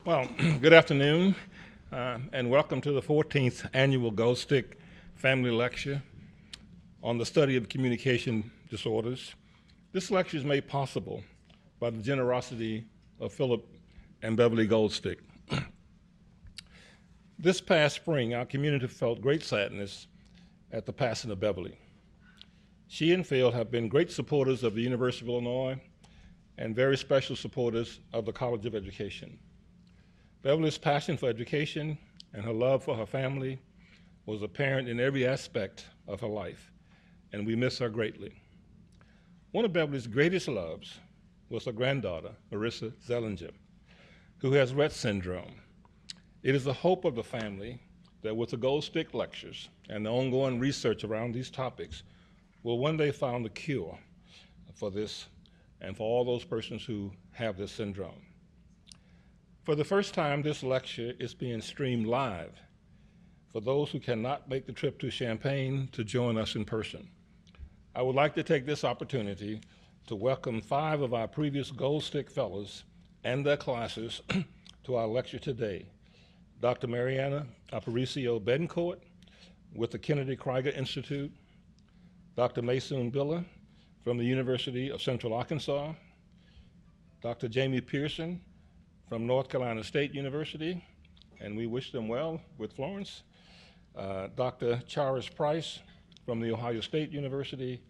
Well, good afternoon, and welcome to the 14th Annual Goldstick Family Lecture on the study of communication disorders. This lecture is made possible by the generosity of Philip and Beverly Goldstick. This past spring, our community felt great sadness at the passing of Beverly. She and Phil have been great supporters of the University of Illinois and very special supporters of the College of Education. Beverly's passion for education and her love for her family was apparent in every aspect of her life, and we miss her greatly. One of Beverly's greatest loves was her granddaughter, Marissa Zellinger, who has Rett syndrome. It is the hope of the family that with the Goldstick lectures and the ongoing research around these topics, we'll one day find a cure for this and for all those persons who have this syndrome. For the first time, this lecture is being streamed live for those who cannot make the trip to Champaign to join us in person. I would like to take this opportunity to welcome 5 of our previous Goldstick Fellows and their classes to our lecture today. Dr. Mariana Aparicio Betancourt with the Kennedy Krieger Institute, Dr. Maysoon Billa from the University of Central Arkansas, Dr. Jamie Pearson from North Carolina State University, and we wish them well with Florence, Dr. Charis Price from the Ohio State University,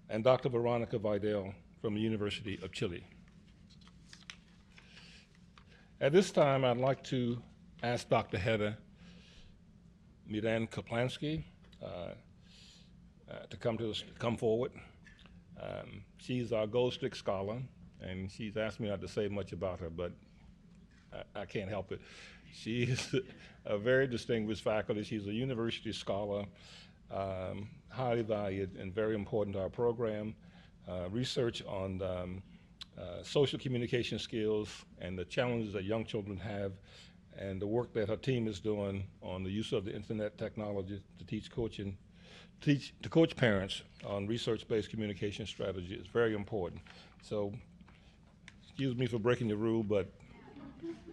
and Dr. Veronica Vidal from the University of Chile. At this time, I'd like to ask Dr. Heather Milan Kaplansky to come forward. She's our Goldstick scholar, and she's asked me not to say much about her, but I can't help it. She is a very distinguished faculty. She's a university scholar, highly valued and very important to our program. Research on social communication skills and the challenges that young children have, and the work that her team is doing on the use of the internet technology to coach parents on research-based communication strategy is very important. So, excuse me for breaking the rule, but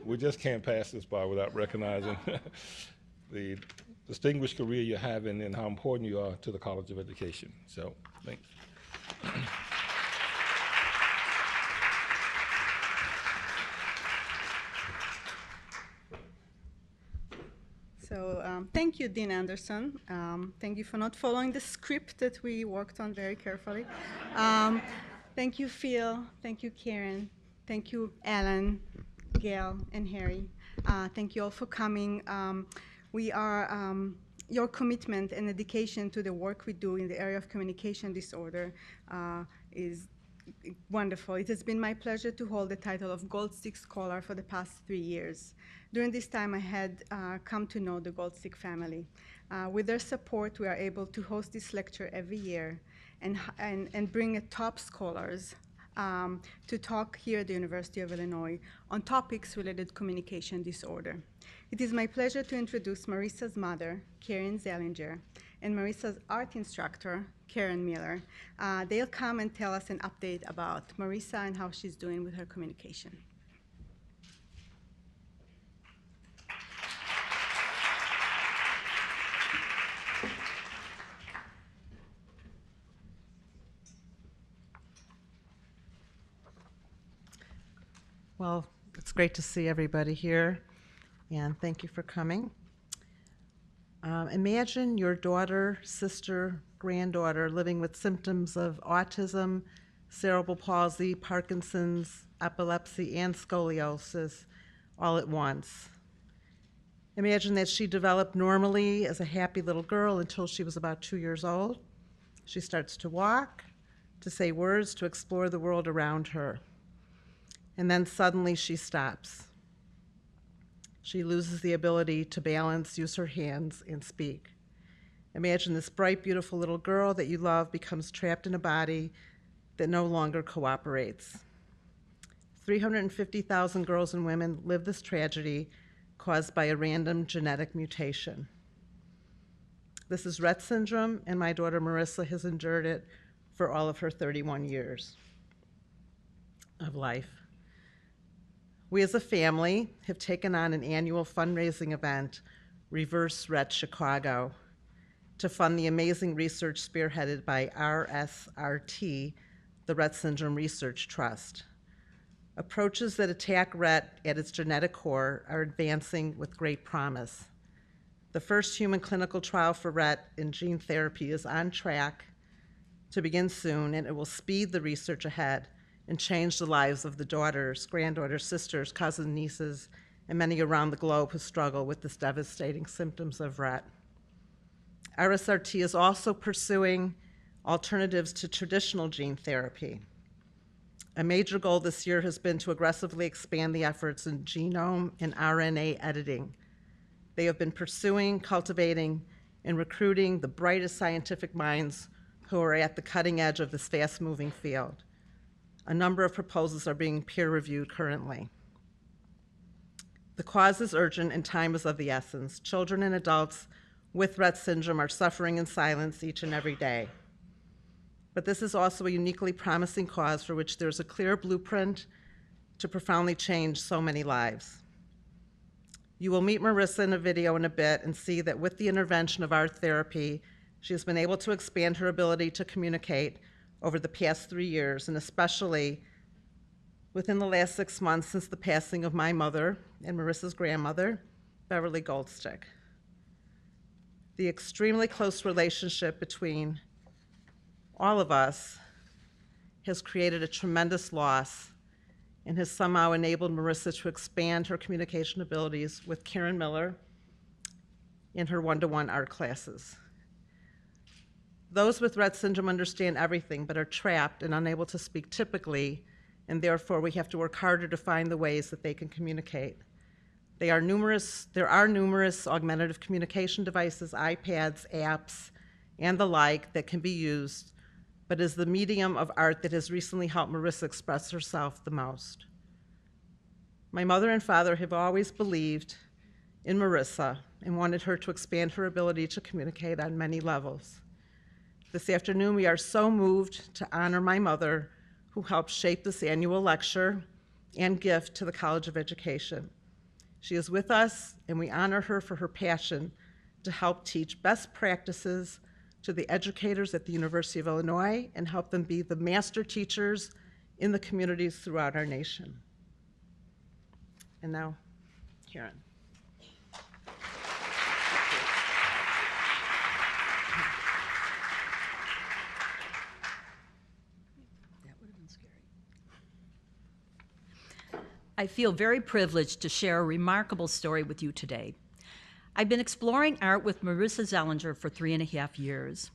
we just can't pass this by without recognizing the distinguished career you're having and how important you are to the College of Education. So, thanks. So thank you, Dean Anderson. Thank you for not following the script that we worked on very carefully. Thank you, Phil. Thank you, Karen. Thank you, Alan, Gail, and Harry. Thank you all for coming. Your commitment and dedication to the work we do in the area of communication disorder is wonderful. It has been my pleasure to hold the title of Goldstick Scholar for the past 3 years. During this time, I had come to know the Goldstick family. With their support, we are able to host this lecture every year and bring top scholars to talk here at the University of Illinois on topics related to communication disorder. It is my pleasure to introduce Marissa's mother, Karen Zellinger, and Marissa's art instructor, Karen Miller. They'll come and tell us an update about Marissa and how she's doing with her communication. Well, it's great to see everybody here, and thank you for coming. Imagine your daughter, sister, granddaughter living with symptoms of autism, cerebral palsy, Parkinson's, epilepsy, and scoliosis all at once. Imagine that she developed normally as a happy little girl until she was about 2 years old. She starts to walk, to say words, to explore the world around her. And then suddenly she stops. She loses the ability to balance, use her hands, and speak. Imagine this bright, beautiful little girl that you love becomes trapped in a body that no longer cooperates. 350,000 girls and women live this tragedy caused by a random genetic mutation. This is Rett syndrome, and my daughter Marissa has endured it for all of her 31 years of life. We as a family have taken on an annual fundraising event, Reverse Rett Chicago, to fund the amazing research spearheaded by RSRT, the Rett Syndrome Research Trust. Approaches that attack Rett at its genetic core are advancing with great promise. The first human clinical trial for Rett in gene therapy is on track to begin soon, and it will speed the research ahead and change the lives of the daughters, granddaughters, sisters, cousins, nieces, and many around the globe who struggle with this devastating symptoms of Rett. RSRT is also pursuing alternatives to traditional gene therapy. A major goal this year has been to aggressively expand the efforts in genome and RNA editing. They have been pursuing, cultivating, and recruiting the brightest scientific minds who are at the cutting edge of this fast-moving field. A number of proposals are being peer-reviewed currently. The cause is urgent and time is of the essence. Children and adults with Rett syndrome are suffering in silence each and every day. But this is also a uniquely promising cause for which there's a clear blueprint to profoundly change so many lives. You will meet Marissa in a video in a bit and see that with the intervention of art therapy, she has been able to expand her ability to communicate over the past 3 years, and especially within the last 6 months since the passing of my mother and Marissa's grandmother, Beverly Goldstick. The extremely close relationship between all of us has created a tremendous loss and has somehow enabled Marissa to expand her communication abilities with Karen Miller in her one-to-one art classes. Those with Rett syndrome understand everything but are trapped and unable to speak typically, and therefore we have to work harder to find the ways that they can communicate. There are numerous augmentative communication devices, iPads, apps, and the like that can be used, but is the medium of art that has recently helped Marissa express herself the most. My mother and father have always believed in Marissa and wanted her to expand her ability to communicate on many levels. This afternoon, we are so moved to honor my mother, who helped shape this annual lecture and gift to the College of Education. She is with us, and we honor her for her passion to help teach best practices to the educators at the University of Illinois and help them be the master teachers in the communities throughout our nation. And now, Karen. I feel very privileged to share a remarkable story with you today. I've been exploring art with Marissa Zellinger for 3.5 years.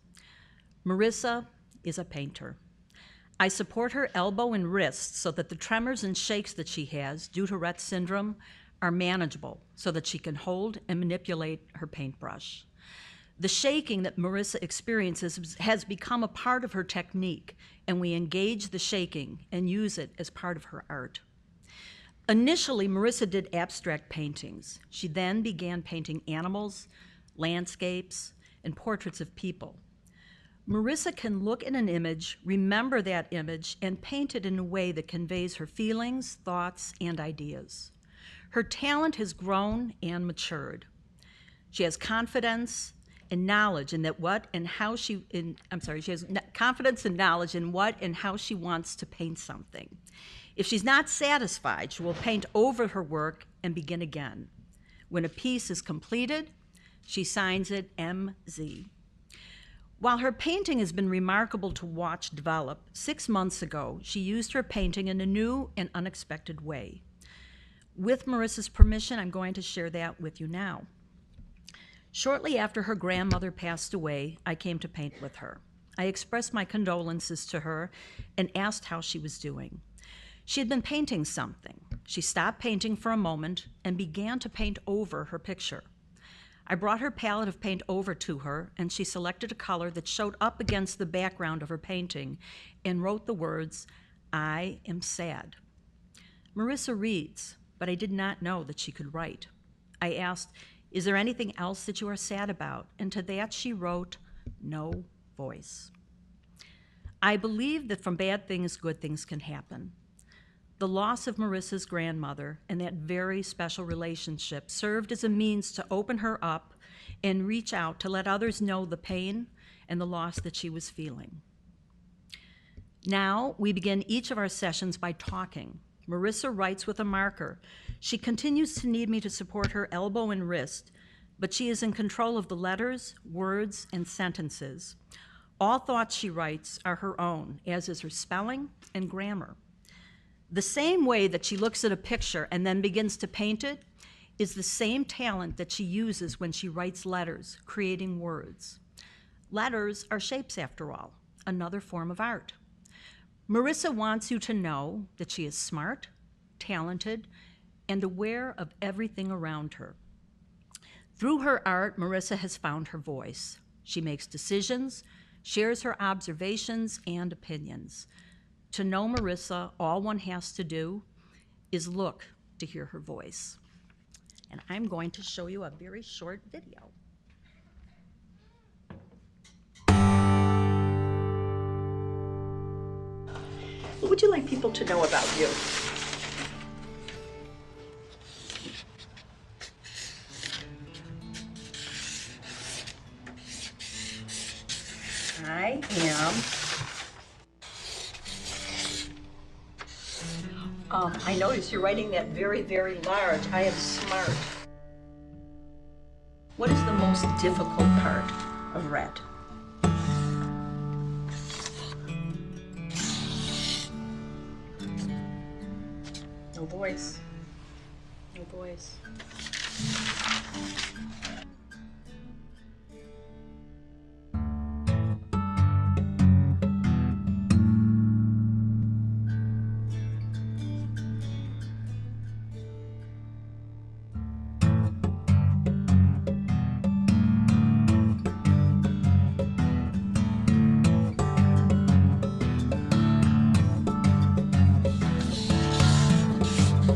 Marissa is a painter. I support her elbow and wrist so that the tremors and shakes that she has due to Rett syndrome are manageable so that she can hold and manipulate her paintbrush. The shaking that Marissa experiences has become a part of her technique, and we engage the shaking and use it as part of her art. Initially, Marissa did abstract paintings. She then began painting animals, landscapes, and portraits of people. Marissa can look at an image, remember that image, and paint it in a way that conveys her feelings, thoughts, and ideas. Her talent has grown and matured. She has confidence and knowledge in confidence and knowledge in what and how she wants to paint something. If she's not satisfied, she will paint over her work and begin again. When a piece is completed, she signs it MZ. While her painting has been remarkable to watch develop, 6 months ago, she used her painting in a new and unexpected way. With Marissa's permission, I'm going to share that with you now. Shortly after her grandmother passed away, I came to paint with her. I expressed my condolences to her and asked how she was doing. She had been painting something. She stopped painting for a moment and began to paint over her picture. I brought her palette of paint over to her, and she selected a color that showed up against the background of her painting and wrote the words, "I am sad." Marissa reads, but I did not know that she could write. I asked, "Is there anything else that you are sad about?" And to that she wrote, "No voice." I believe that from bad things, good things can happen. The loss of Marissa's grandmother and that very special relationship served as a means to open her up and reach out to let others know the pain and the loss that she was feeling. Now, we begin each of our sessions by talking. Marissa writes with a marker. She continues to need me to support her elbow and wrist, but she is in control of the letters, words, and sentences. All thoughts she writes are her own, as is her spelling and grammar. The same way that she looks at a picture and then begins to paint it is the same talent that she uses when she writes letters, creating words. Letters are shapes, after all, another form of art. Marissa wants you to know that she is smart, talented, and aware of everything around her. Through her art, Marissa has found her voice. She makes decisions, shares her observations and opinions. To know Marissa, all one has to do is look to hear her voice. And I'm going to show you a very short video. What would you like people to know about you? I am, I notice you're writing that very, very large. I am smart. What is the most difficult part of red? No voice. No voice.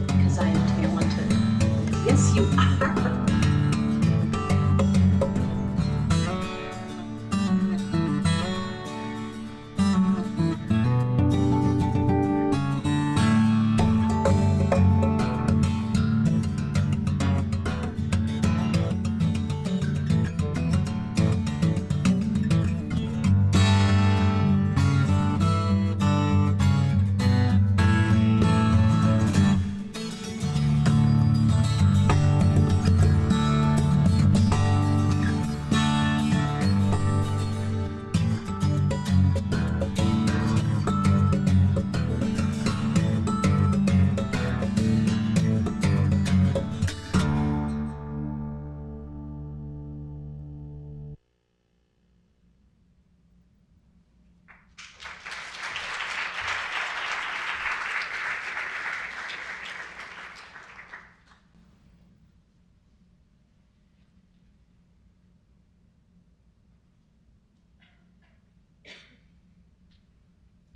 Because I am talented. Yes, you are.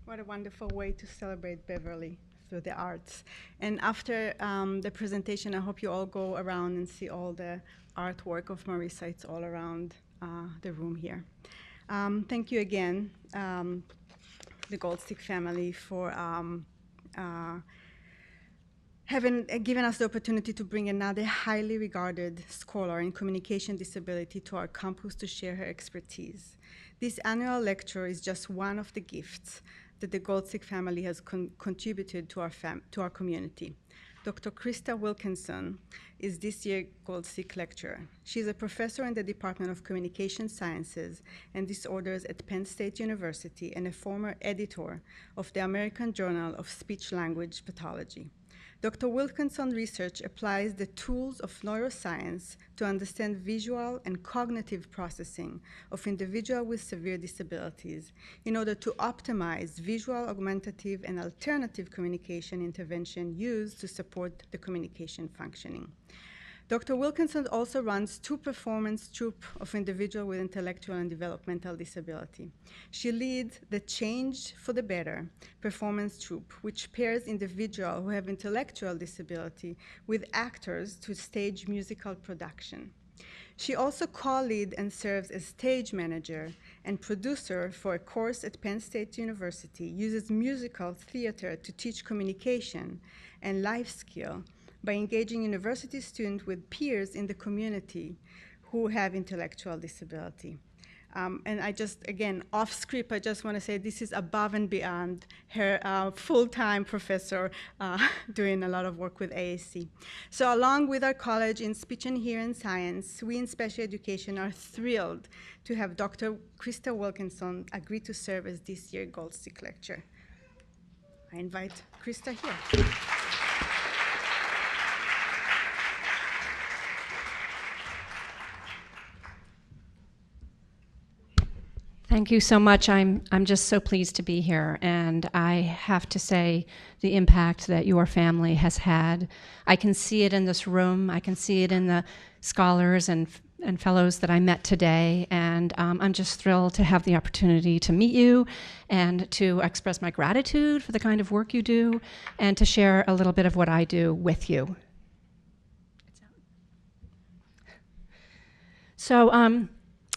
What a wonderful way to celebrate Beverly through the arts. And after the presentation, I hope you all go around and see all the artwork of Marissa. It's all around the room here. Thank you again, the Goldstick family, for having given us the opportunity to bring another highly regarded scholar in communication disability to our campus to share her expertise. This annual lecture is just one of the gifts that the Goldstick family has contributed to our community. Dr. Krista Wilkinson is this year's Goldstick lecturer. She's a professor in the Department of Communication Sciences and Disorders at Penn State University and a former editor of the American Journal of Speech Language Pathology. Dr. Wilkinson's research applies the tools of neuroscience to understand visual and cognitive processing of individuals with severe disabilities in order to optimize visual, augmentative, and alternative communication intervention used to support the communication functioning. Dr. Wilkinson also runs two performance troupes of individuals with intellectual and developmental disability. She leads the Change for the Better performance troupe, which pairs individuals who have intellectual disability with actors to stage musical production. She also co-lead and serves as stage manager and producer for a course at Penn State University, uses musical theater to teach communication and life skill by engaging university students with peers in the community who have intellectual disability. And I just, again, off script, I just want to say this is above and beyond her full-time professor doing a lot of work with AAC. So along with our college in speech and hearing science, we in special education are thrilled to have Dr. Krista Wilkinson agree to serve as this year's Goldstick lecturer. I invite Krista here. Thank you so much. I'm just so pleased to be here, and I have to say the impact that your family has had. I can see it in this room. I can see it in the scholars and fellows that I met today, and I'm just thrilled to have the opportunity to meet you and to express my gratitude for the kind of work you do and to share a little bit of what I do with you. So,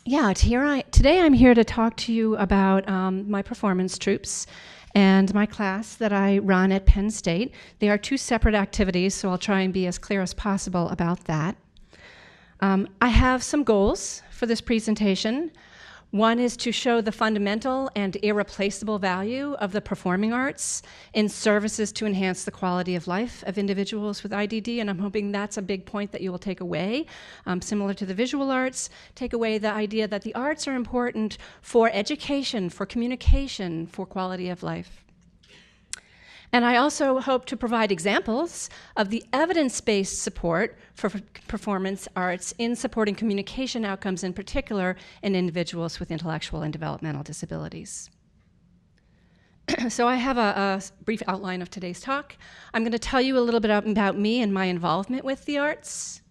yeah, today I'm here to talk to you about my performance troops and my class that I run at Penn State. They are two separate activities, so I'll try and be as clear as possible about that. I have some goals for this presentation. One is to show the fundamental and irreplaceable value of the performing arts in services to enhance the quality of life of individuals with IDD, and I'm hoping that's a big point that you will take away. Similar to the visual arts, take away the idea that the arts are important for education, for communication, for quality of life. And I also hope to provide examples of the evidence-based support for performance arts in supporting communication outcomes, in particular in individuals with intellectual and developmental disabilities. So I have a brief outline of today's talk. I'm going to tell you a little bit about me and my involvement with the arts.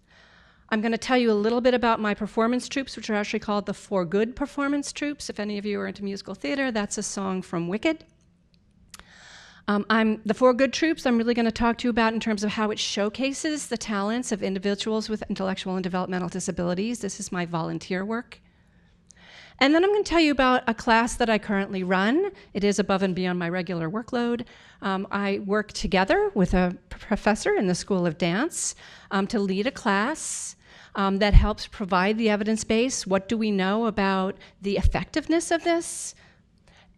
I'm going to tell you a little bit about my performance troops, which are actually called the For Good performance troops. If any of you are into musical theater, that's a song from Wicked. The For Good troops I'm really going to talk to you about in terms of how it showcases the talents of individuals with intellectual and developmental disabilities. This is my volunteer work. And then I'm going to tell you about a class that I currently run. It is above and beyond my regular workload. I work together with a professor in the School of Dance to lead a class that helps provide the evidence base. What do we know about the effectiveness of this?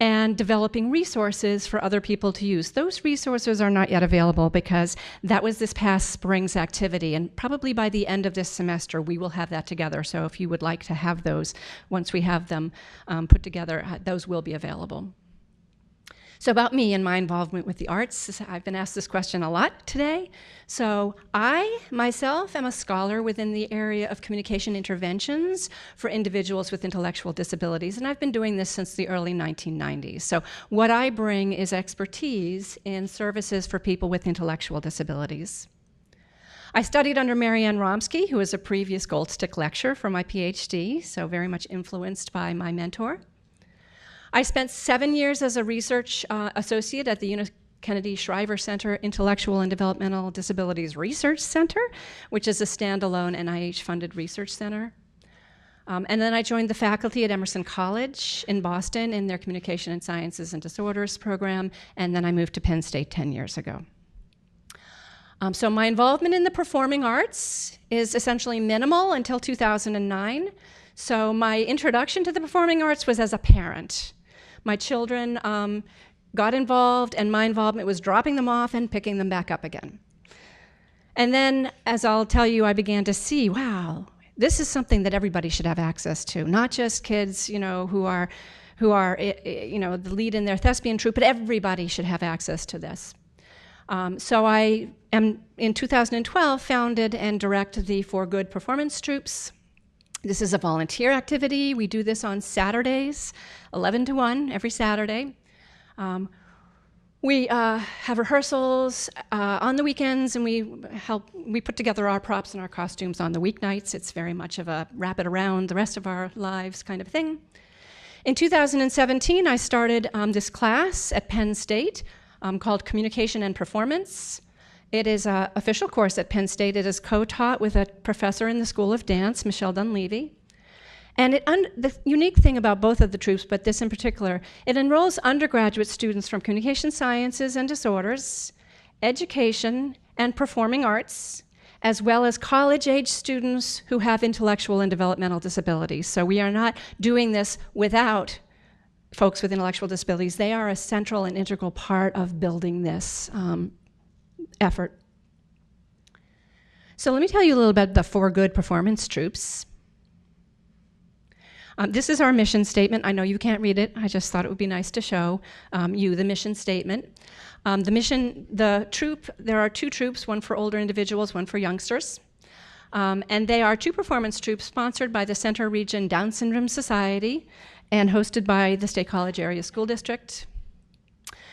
And developing resources for other people to use. Those resources are not yet available because that was this past spring's activity, and probably by the end of this semester we will have that together. So if you would like to have those, once we have them put together, those will be available. So about me and my involvement with the arts, I've been asked this question a lot today. So I, myself, am a scholar within the area of communication interventions for individuals with intellectual disabilities, and I've been doing this since the early 1990s. So what I bring is expertise in services for people with intellectual disabilities. I studied under Marianne Romsky, who was a previous Goldstick lecturer for my PhD, so very much influenced by my mentor. I spent 7 years as a research associate at the Kennedy Shriver Center Intellectual and Developmental Disabilities Research Center, which is a standalone NIH-funded research center. And then I joined the faculty at Emerson College in Boston in their Communication and Sciences and Disorders program, and then I moved to Penn State 10 years ago. So my involvement in the performing arts is essentially minimal until 2009. So my introduction to the performing arts was as a parent. My children got involved, and my involvement was dropping them off and picking them back up again. And then, as I'll tell you, I began to see, wow, this is something that everybody should have access to, not just kids, who are the lead in their thespian troupe, but everybody should have access to this. So I am, in 2012, founded and direct the For Good performance troops. This is a volunteer activity. We do this on Saturdays, 11 to 1, every Saturday. We have rehearsals on the weekends, and we put together our props and our costumes on the weeknights. It's very much of a wrap it around the rest of our lives kind of thing. In 2017, I started this class at Penn State called Communication and Performance. It is an official course at Penn State. It is co-taught with a professor in the School of Dance, Michelle Dunleavy. And the unique thing about both of the troops, but this in particular, it enrolls undergraduate students from communication sciences and disorders, education, and performing arts, as well as college-age students who have intellectual and developmental disabilities. So we are not doing this without folks with intellectual disabilities. They are a central and integral part of building this effort. So let me tell you a little about the For Good performance troops. This is our mission statement. I know you can't read it. I just thought it would be nice to show you the mission statement. There are two troops, one for older individuals, one for youngsters. And they are two performance troops sponsored by the Center Region Down Syndrome Society and hosted by the State College Area School District.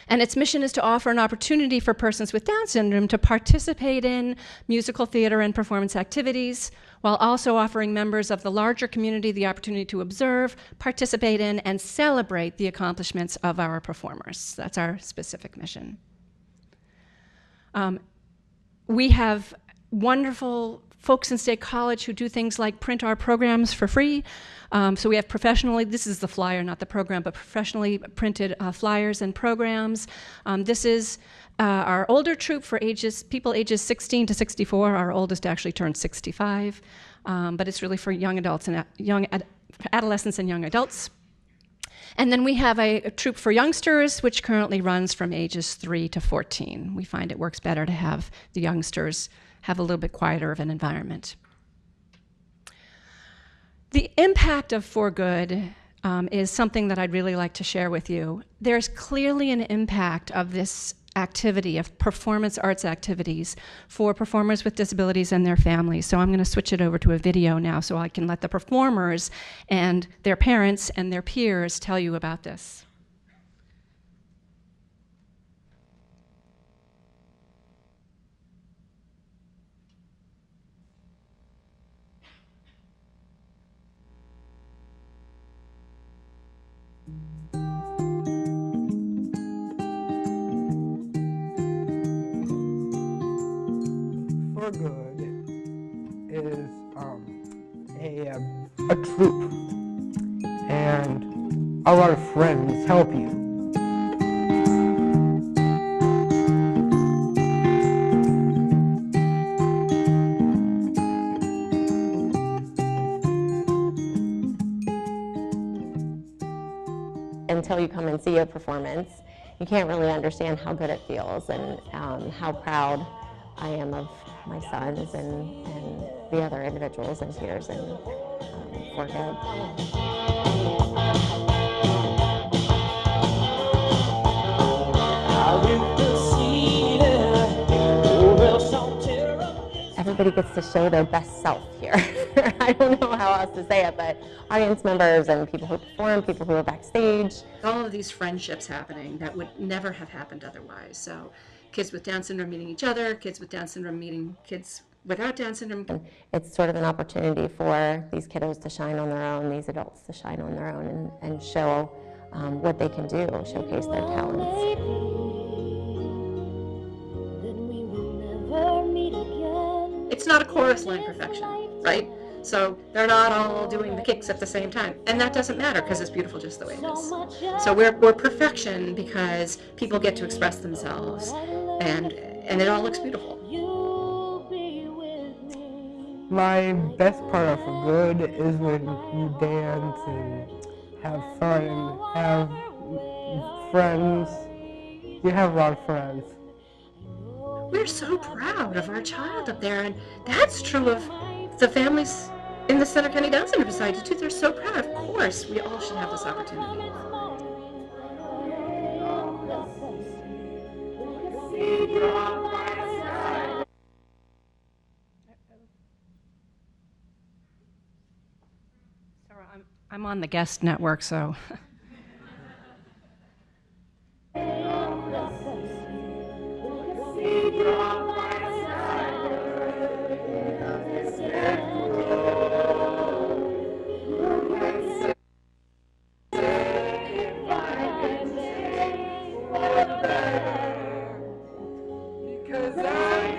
And its mission is to offer an opportunity for persons with Down syndrome to participate in musical theater and performance activities, while also offering members of the larger community the opportunity to observe, participate in, and celebrate the accomplishments of our performers. That's our specific mission. We have wonderful folks in State College who do things like print our programs for free. So we have professionally, this is the flyer, not the program, but professionally printed flyers and programs. This is our older troop for people ages 16 to 64. Our oldest actually turned 65, but it's really for young adults and adolescents and young adults. And then we have a troop for youngsters, which currently runs from ages 3 to 14. We find it works better to have the youngsters have a little bit quieter of an environment. The impact of For Good is something that I'd really like to share with you. There's clearly an impact of this activity, of performance arts activities for performers with disabilities and their families. So I'm going to switch it over to a video now so I can let the performers and their parents and their peers tell you about this. For Good is a troupe, and a lot of friends help you. Until you come and see a performance, you can't really understand how good it feels and how proud I am of my sons and the other individuals and peers and For Good. Everybody gets to show their best self here. I don't know how else to say it, but audience members and people who perform, people who are backstage. All of these friendships happening that would never have happened otherwise. So kids with Down syndrome meeting each other, kids with Down syndrome meeting kids without Down syndrome. It's sort of an opportunity for these kiddos to shine on their own, these adults to shine on their own and show what they can do, showcase their talents. It's not a chorus line perfection, right? So they're not all doing the kicks at the same time. And that doesn't matter because it's beautiful just the way it is. So we're perfection because people get to express themselves and it all looks beautiful. My best part of For Good is when you dance and have fun and have friends. You have a lot of friends. We're so proud of our child up there, and that's true of the families in the Center County Down Syndrome Society too. They're so proud. Of course, we all should have this opportunity. Sorry, I'm on the guest network, so. Because I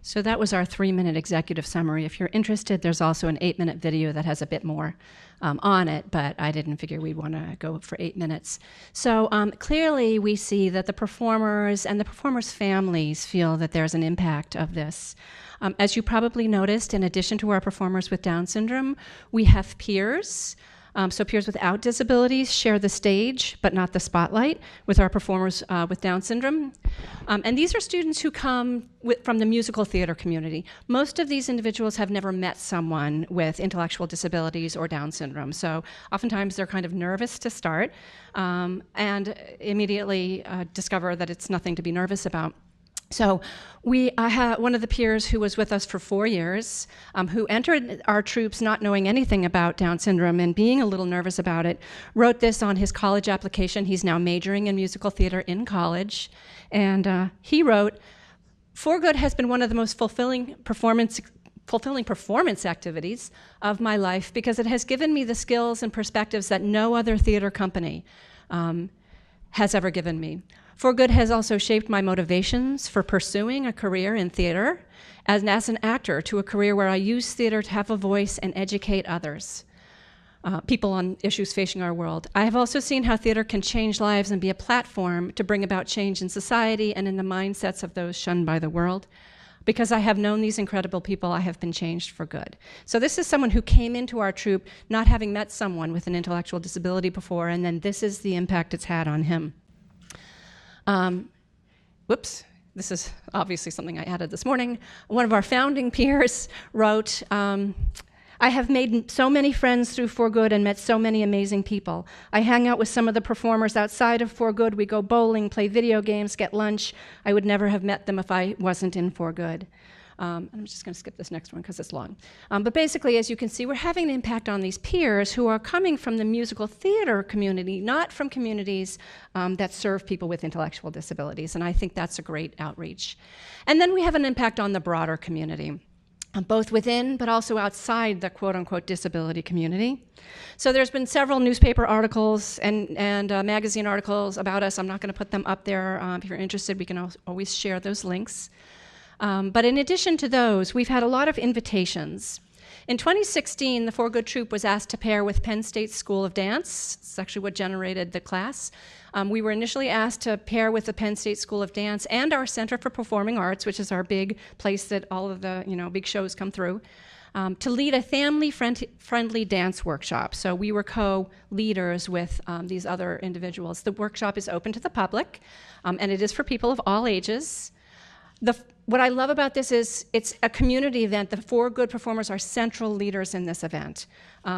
So that was our 3-minute executive summary. If you're interested, there's also an 8-minute video that has a bit more on it, but I didn't figure we'd want to go for 8 minutes. So clearly we see that the performers and the performers' families feel that there's an impact of this. As you probably noticed, in addition to our performers with Down syndrome, we have peers. So peers without disabilities share the stage, but not the spotlight, with our performers with Down syndrome. And these are students who come from the musical theater community. Most of these individuals have never met someone with intellectual disabilities or Down syndrome. So oftentimes they're kind of nervous to start and immediately discover that it's nothing to be nervous about. So I had one of the peers who was with us for 4 years, who entered our troops not knowing anything about Down syndrome and being a little nervous about it, wrote this on his college application. He's now majoring in musical theater in college. And he wrote, "For Good has been one of the most fulfilling performance activities of my life because it has given me the skills and perspectives that no other theater company has ever given me. For Good has also shaped my motivations for pursuing a career in theater as an actor to a career where I use theater to have a voice and educate others, people on issues facing our world. I have also seen how theater can change lives and be a platform to bring about change in society and in the mindsets of those shunned by the world. Because I have known these incredible people, I have been changed for good." So this is someone who came into our troupe not having met someone with an intellectual disability before, and then this is the impact it's had on him. Whoops, this is obviously something I added this morning. One of our founding peers wrote, "I have made so many friends through For Good and met so many amazing people. I hang out with some of the performers outside of For Good. We go bowling, play video games, get lunch. I would never have met them if I wasn't in For Good." I'm just going to skip this next one because it's long. But basically, as you can see, we're having an impact on these peers who are coming from the musical theater community, not from communities that serve people with intellectual disabilities. And I think that's a great outreach. And then we have an impact on the broader community, both within but also outside the quote-unquote disability community. So there's been several newspaper articles and magazine articles about us. I'm not going to put them up there. If you're interested, we can always share those links. But in addition to those, we've had a lot of invitations. In 2016, the For Good troupe was asked to pair with Penn State School of Dance. It's actually what generated the class. We were initially asked to pair with the Penn State School of Dance and our Center for Performing Arts, which is our big place that all of the big shows come through, to lead a family-friendly dance workshop. So we were co-leaders with these other individuals. The workshop is open to the public, and it is for people of all ages. What I love about this is it's a community event. The For Good performers are central leaders in this event.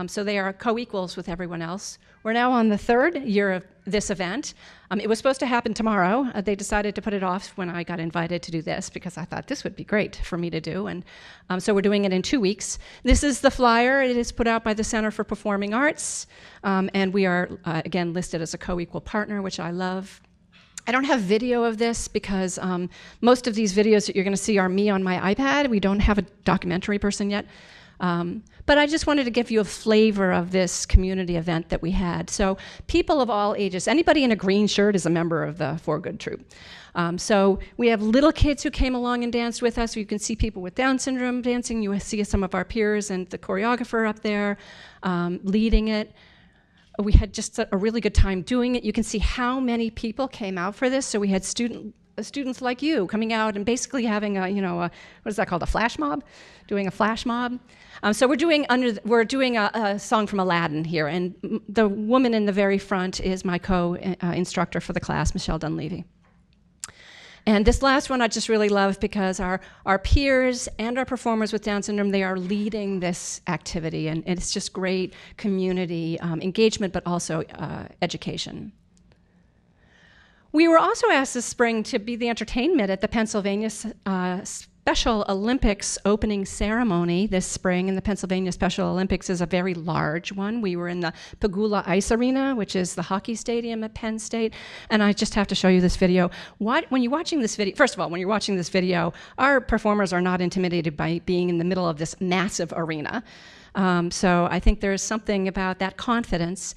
So they are co-equals with everyone else. We're now on the 3rd year of this event. It was supposed to happen tomorrow. They decided to put it off when I got invited to do this because I thought this would be great for me to do. And so we're doing it in 2 weeks. This is the flyer. It is put out by the Center for Performing Arts. And we are, again, listed as a co-equal partner, which I love. I don't have video of this because most of these videos that you're going to see are me on my iPad. We don't have a documentary person yet. But I just wanted to give you a flavor of this community event that we had. So people of all ages, anybody in a green shirt is a member of the For Good troupe. So we have little kids who came along and danced with us. You can see people with Down syndrome dancing. You see some of our peers and the choreographer up there leading it. We had just a really good time doing it. You can see how many people came out for this. So we had students like you coming out and basically having a what is that called, a flash mob? Doing a flash mob. So we're doing a song from Aladdin here, and the woman in the very front is my co-instructor for the class, Michelle Dunleavy. And this last one I just really love because our peers and our performers with Down syndrome, they are leading this activity, and it's just great community engagement, but also education. We were also asked this spring to be the entertainment at the Pennsylvania Special Olympics opening ceremony this spring, and the Pennsylvania Special Olympics is a very large one. We were in the Pagula Ice Arena, which is the hockey stadium at Penn State, and I just have to show you this video. When you're watching this video, first of all, when you're watching this video, our performers are not intimidated by being in the middle of this massive arena. So I think there's something about that confidence.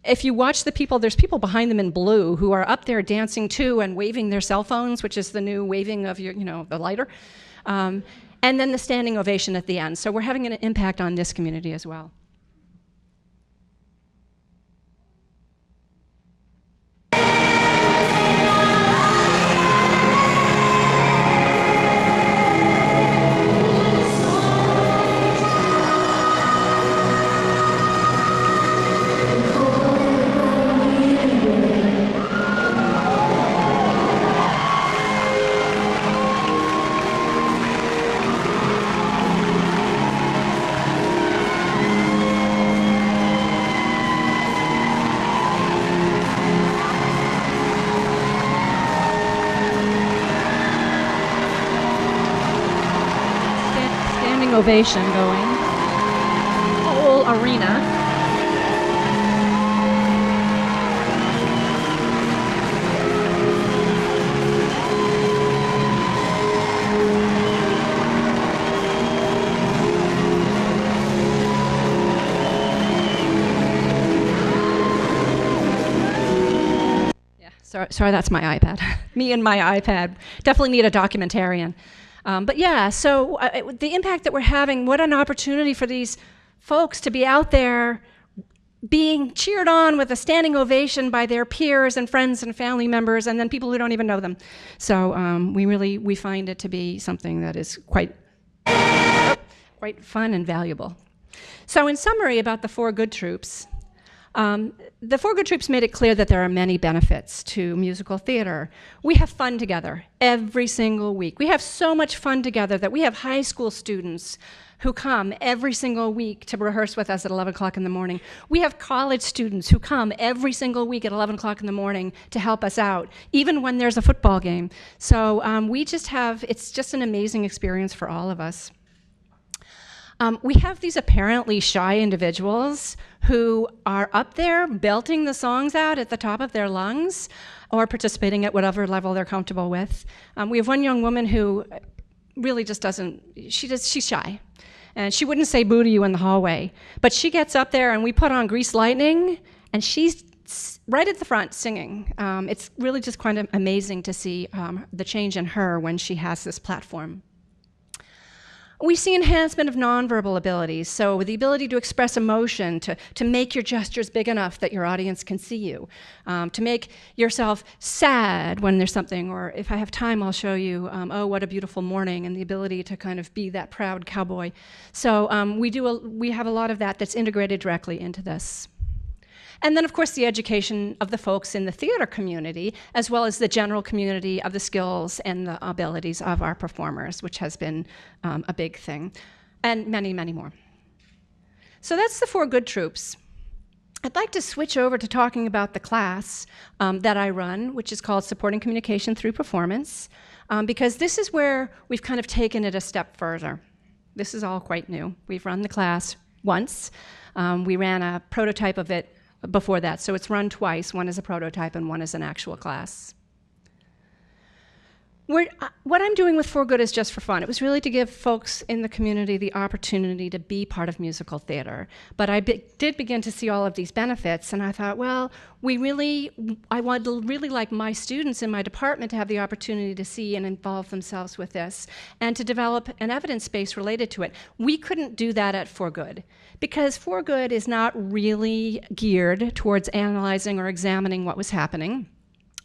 if you watch the people, there's people behind them in blue who are up there dancing too and waving their cell phones, which is the new waving of your, the lighter. And then the standing ovation at the end. So we're having an impact on this community as well. Ovation going. Whole arena. Yeah, sorry, that's my iPad. Me and my iPad. Definitely need a documentarian. But yeah, so the impact that we're having, what an opportunity for these folks to be out there being cheered on with a standing ovation by their peers and friends and family members and then people who don't even know them. So we find it to be something that is quite fun and valuable. So in summary about the 4 Good Troops, the 4 Good Troops made it clear that there are many benefits to musical theater. We have fun together every single week. We have so much fun together that we have high school students who come every single week to rehearse with us at 11 o'clock in the morning. We have college students who come every single week at 11 o'clock in the morning to help us out, even when there's a football game. So it's just an amazing experience for all of us. We have these apparently shy individuals who are up there belting the songs out at the top of their lungs or participating at whatever level they're comfortable with. We have one young woman who really just she's shy. And she wouldn't say boo to you in the hallway. But she gets up there and we put on Grease Lightning and she's right at the front singing. It's really just kind of amazing to see the change in her when she has this platform. We see enhancement of nonverbal abilities, so the ability to express emotion, to make your gestures big enough that your audience can see you, to make yourself sad when there's something, or if I have time, I'll show you, oh, what a beautiful morning, and the ability to kind of be that proud cowboy. So we have a lot of that that's integrated directly into this. And then, of course, the education of the folks in the theater community, as well as the general community of the skills and the abilities of our performers, which has been a big thing, and many, many more. So that's the 4 Good Troops. I'd like to switch over to talking about the class that I run, which is called Supporting Communication Through Performance, because this is where we've kind of taken it a step further. This is all quite new. We've run the class once. We ran a prototype of it before that, so it's run twice. One is a prototype and one is an actual class. What I'm doing with For Good is just for fun. It was really to give folks in the community the opportunity to be part of musical theater. But I did begin to see all of these benefits, and I thought, well, I would really like my students in my department to have the opportunity to see and involve themselves with this, and to develop an evidence base related to it. We couldn't do that at For Good, because For Good is not really geared towards analyzing or examining what was happening.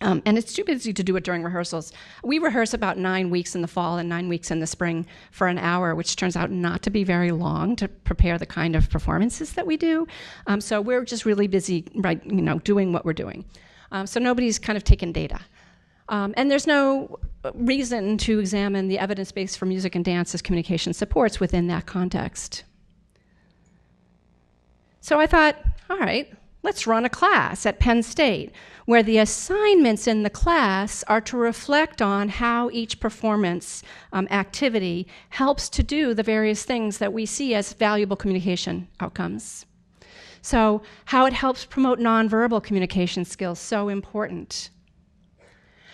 And it's too busy to do it during rehearsals. We rehearse about 9 weeks in the fall and 9 weeks in the spring for an hour, which turns out not to be very long to prepare the kind of performances that we do. So we're just really busy, doing what we're doing. So nobody's kind of taken data. And there's no reason to examine the evidence base for music and dance as communication supports within that context. So I thought, all right, let's run a class at Penn State where the assignments in the class are to reflect on how each performance activity helps to do the various things that we see as valuable communication outcomes. So how it helps promote nonverbal communication skills, so important.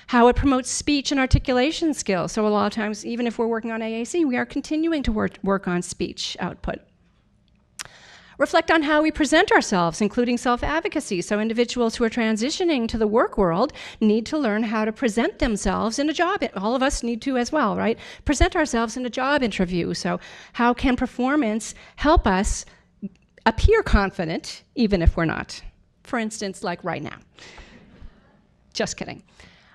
How it promotes speech and articulation skills. So a lot of times, even if we're working on AAC, we are continuing to work on speech output. Reflect on how we present ourselves, including self-advocacy. So individuals who are transitioning to the work world need to learn how to present themselves in a job. All of us need to as well, right? Present ourselves in a job interview. So how can performance help us appear confident, even if we're not? For instance, like right now. Just kidding.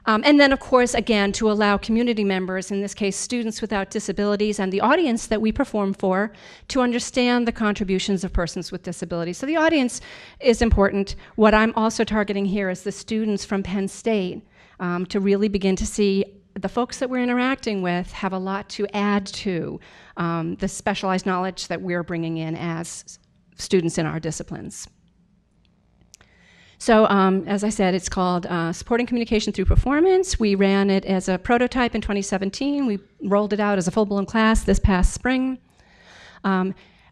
And then, of course, again, to allow community members, in this case, students without disabilities, and the audience that we perform for, to understand the contributions of persons with disabilities. So the audience is important. What I'm also targeting here is the students from Penn State, to really begin to see the folks that we're interacting with have a lot to add to the specialized knowledge that we're bringing in as students in our disciplines. So as I said, it's called Supporting Communication Through Performance. We ran it as a prototype in 2017. We rolled it out as a full-blown class this past spring.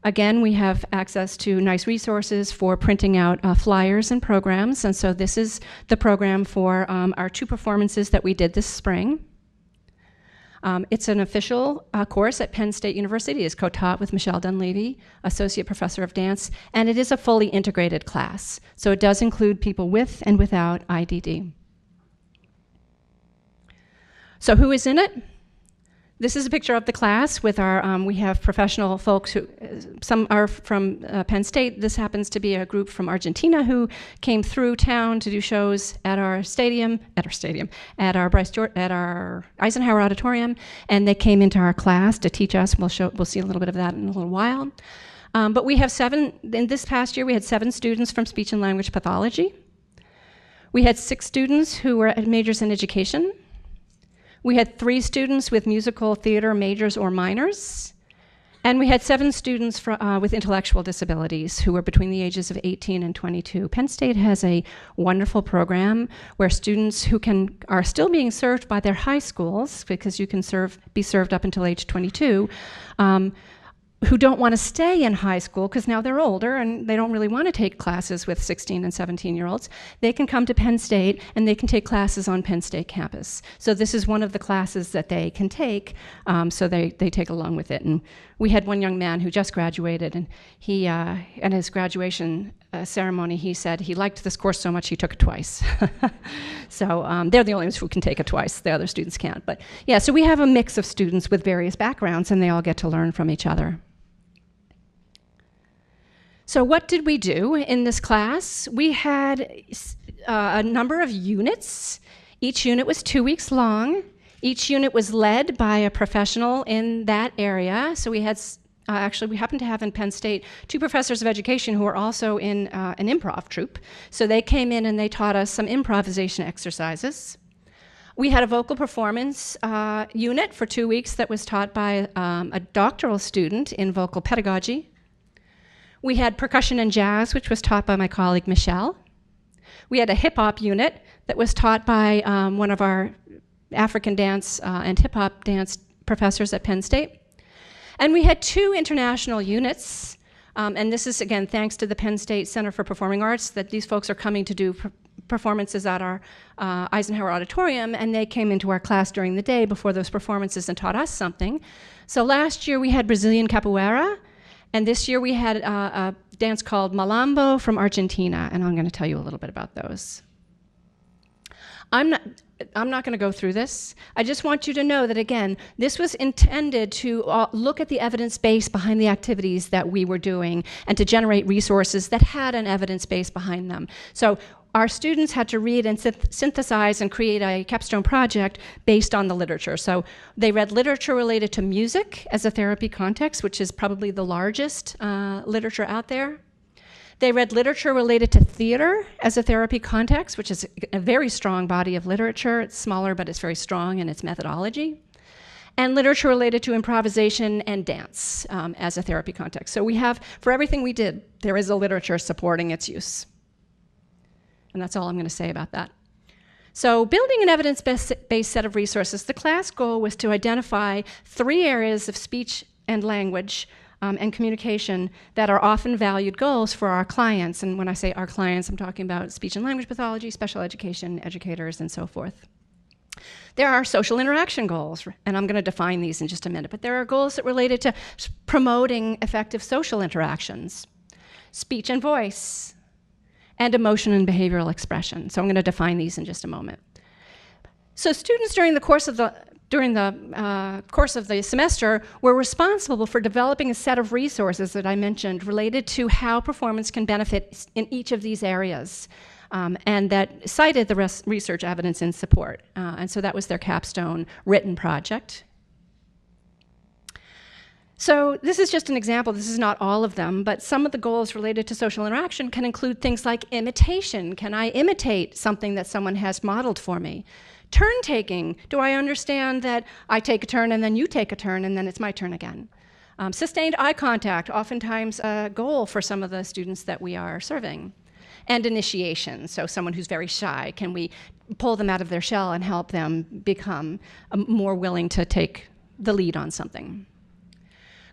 Again, we have access to nice resources for printing out flyers and programs. And so this is the program for our 2 performances that we did this spring. It's an official course at Penn State University. It's co-taught with Michelle Dunleavy, Associate Professor of Dance, and it is a fully integrated class. So it does include people with and without IDD. So who is in it? This is a picture of the class with our, we have professional folks who, some are from Penn State. This happens to be a group from Argentina who came through town to do shows at our stadium, at our Eisenhower Auditorium, and they came into our class to teach us. We'll see a little bit of that in a little while. But we have in this past year, we had 7 students from speech and language pathology. We had 6 students who were majors in education. We had 3 students with musical theater majors or minors, and we had 7 students with intellectual disabilities who were between the ages of 18 and 22. Penn State has a wonderful program where students who are still being served by their high schools, because you can be served up until age 22, who don't want to stay in high school because now they're older and they don't really want to take classes with 16 and 17-year-olds, they can come to Penn State and they can take classes on Penn State campus. So this is one of the classes that they can take, so they take along with it. And we had one young man who just graduated, and he, at his graduation ceremony, he said he liked this course so much he took it twice. So they're the only ones who can take it twice. The other students can't. But yeah, so we have a mix of students with various backgrounds, and they all get to learn from each other. So what did we do in this class? We had a number of units. Each unit was 2 weeks long. Each unit was led by a professional in that area. So we had, actually, we happened to have in Penn State 2 professors of education who were also in an improv troupe. So they came in and they taught us some improvisation exercises. We had a vocal performance unit for 2 weeks that was taught by a doctoral student in vocal pedagogy. We had percussion and jazz, which was taught by my colleague, Michelle. We had a hip-hop unit that was taught by one of our African dance and hip-hop dance professors at Penn State. And we had 2 international units, and this is, again, thanks to the Penn State Center for Performing Arts, that these folks are coming to do performances at our Eisenhower Auditorium, and they came into our class during the day before those performances and taught us something. So last year we had Brazilian Capoeira, and this year we had a dance called Milan Bow from Argentina, and I'm going to tell you a little bit about those. I'm not going to go through this. I just want you to know that, again, this was intended to look at the evidence base behind the activities that we were doing and to generate resources that had an evidence base behind them. So our students had to read and synthesize and create a capstone project based on the literature. So they read literature related to music as a therapy context, which is probably the largest literature out there. They read literature related to theater as a therapy context, which is a very strong body of literature. It's smaller, but it's very strong in its methodology. And literature related to improvisation and dance as a therapy context. So we have, for everything we did, there is a literature supporting its use. And that's all I'm going to say about that. So building an evidence-based set of resources, the class goal was to identify 3 areas of speech and language and communication that are often valued goals for our clients. And when I say our clients, I'm talking about speech and language pathology, special education, educators, and so forth. There are social interaction goals, and I'm going to define these in just a minute, but there are goals that related to promoting effective social interactions. speech and voice, and emotion and behavioral expression. So I'm going to define these in just a moment. So students during the course of the semester were responsible for developing a set of resources that I mentioned related to how performance can benefit in each of these areas, and that cited the research evidence in support. And so that was their capstone written project. So this is just an example. This is not all of them, but some of the goals related to social interaction can include things like imitation. Can I imitate something that someone has modeled for me? Turn taking. Do I understand that I take a turn and then you take a turn and then it's my turn again? Sustained eye contact, oftentimes a goal for some of the students that we are serving. And initiation, so someone who's very shy, can we pull them out of their shell and help them become more willing to take the lead on something?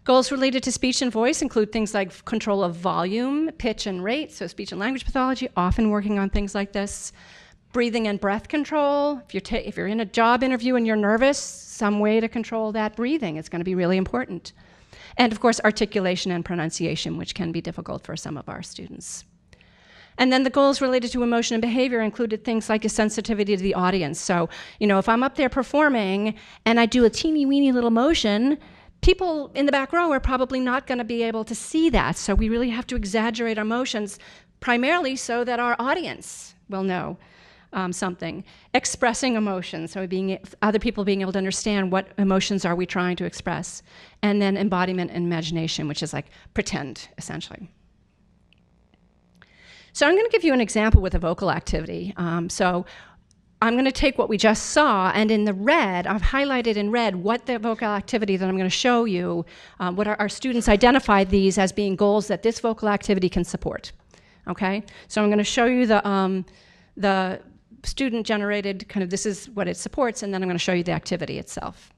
Goals related to speech and voice include things like control of volume, pitch, and rate, so speech and language pathology, often working on things like this. Breathing and breath control. If you're in a job interview and you're nervous, some way to control that breathing is going to be really important. And of course, articulation and pronunciation, which can be difficult for some of our students. And then the goals related to emotion and behavior included things like a sensitivity to the audience. So, if I'm up there performing and I do a teeny weeny little motion, people in the back row are probably not going to be able to see that. So we really have to exaggerate our motions, primarily so that our audience will know something. Expressing emotions, so other people being able to understand what emotions are we trying to express. And then embodiment and imagination, which is like pretend, essentially. So I'm going to give you an example with a vocal activity. So I'm going to take what we just saw, and in the red, I've highlighted in red what the vocal activity that I'm going to show you, what our students identified these as being goals that this vocal activity can support. Okay? So I'm going to show you the student-generated, this is what it supports, and then I'm going to show you the activity itself.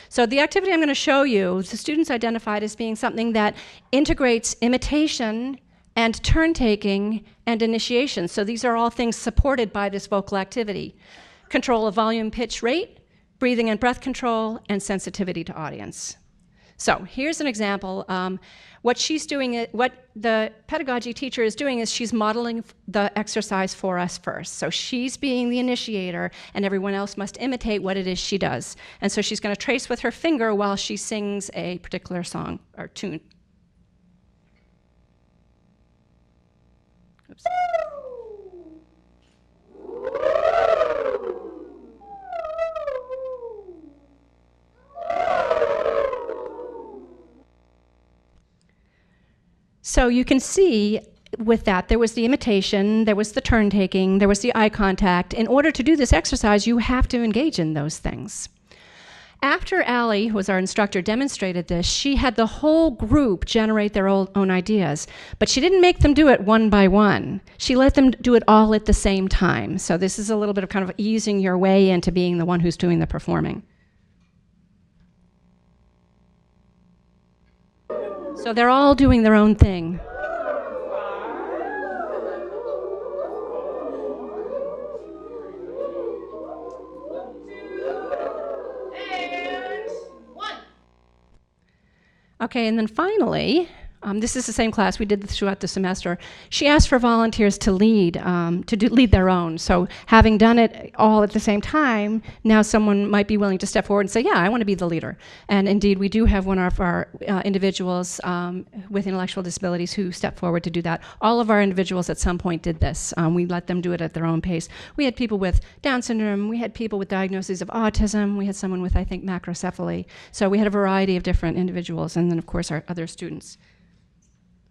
So the activity I'm going to show you, the students identified as being something that integrates imitation and turn-taking and initiation. So these are all things supported by this vocal activity. Control of volume, pitch, rate, breathing and breath control, and sensitivity to audience. So here's an example. What the pedagogy teacher is doing is she's modeling the exercise for us first. So she's being the initiator, and everyone else must imitate what it is she does. And so she's going to trace with her finger while she sings a particular song or tune. Oops. So you can see with that, there was the imitation, there was the turn taking, there was the eye contact. In order to do this exercise, you have to engage in those things. After Allie, who was our instructor, demonstrated this, she had the whole group generate their own ideas, but she didn't make them do it one by one. She let them do it all at the same time. So this is a little bit of kind of easing your way into being the one who's doing the performing. So they're all doing their own thing. Okay, and then finally, this is the same class. We did this throughout the semester. She asked for volunteers to lead, lead their own. So having done it all at the same time, now someone might be willing to step forward and say, yeah, I want to be the leader. And indeed, we do have one of our individuals with intellectual disabilities who stepped forward to do that. All of our individuals at some point did this. We let them do it at their own pace. We had people with Down syndrome. We had people with diagnoses of autism. We had someone with, I think, macrocephaly. So we had a variety of different individuals, and then, of course, our other students.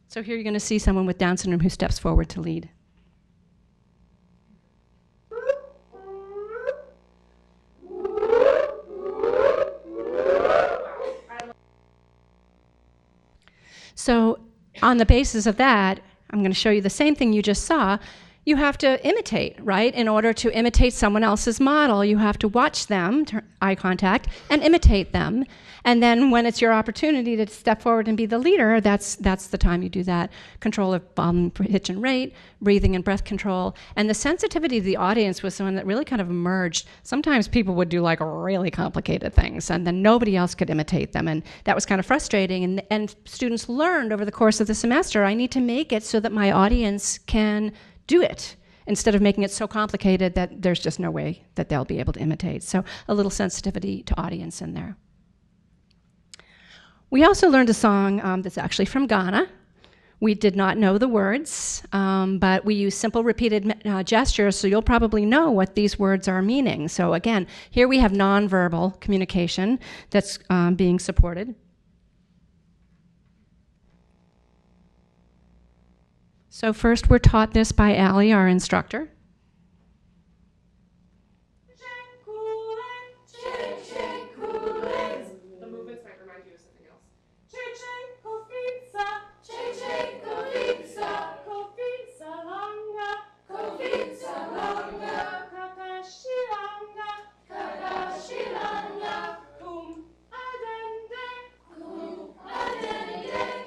So here you're going to see someone with Down syndrome who steps forward to lead. So on the basis of that, I'm going to show you the same thing you just saw. you have to imitate, right? In order to imitate someone else's model, you have to watch them, eye contact, and imitate them. And then when it's your opportunity to step forward and be the leader, that's the time you do that. Control of pitch and rate, breathing and breath control. And the sensitivity of the audience was one that really kind of emerged. Sometimes people would do like really complicated things, and then nobody else could imitate them. And that was kind of frustrating. And students learned over the course of the semester, I need to make it so that my audience can do it, instead of making it so complicated that there's just no way that they'll be able to imitate. So a little sensitivity to audience in there. We also learned a song that's actually from Ghana. We did not know the words, but we use simple repeated gestures, so you'll probably know what these words are meaning. So again, here we have nonverbal communication that's being supported. So first, we're taught this by Allie, our instructor. The movements might remind you of something else.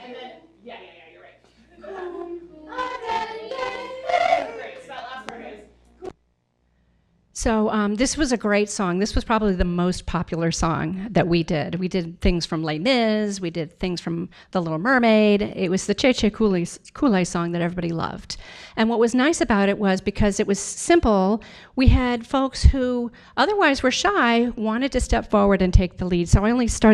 And then, yeah, you're right. Great, so that last part is. So this was a great song. This was probably the most popular song that we did. We did things from Les Mis. We did things from The Little Mermaid. It was the Che Kool-Aid song that everybody loved. And what was nice about it was because it was simple, we had folks who otherwise were shy wanted to step forward and take the lead. So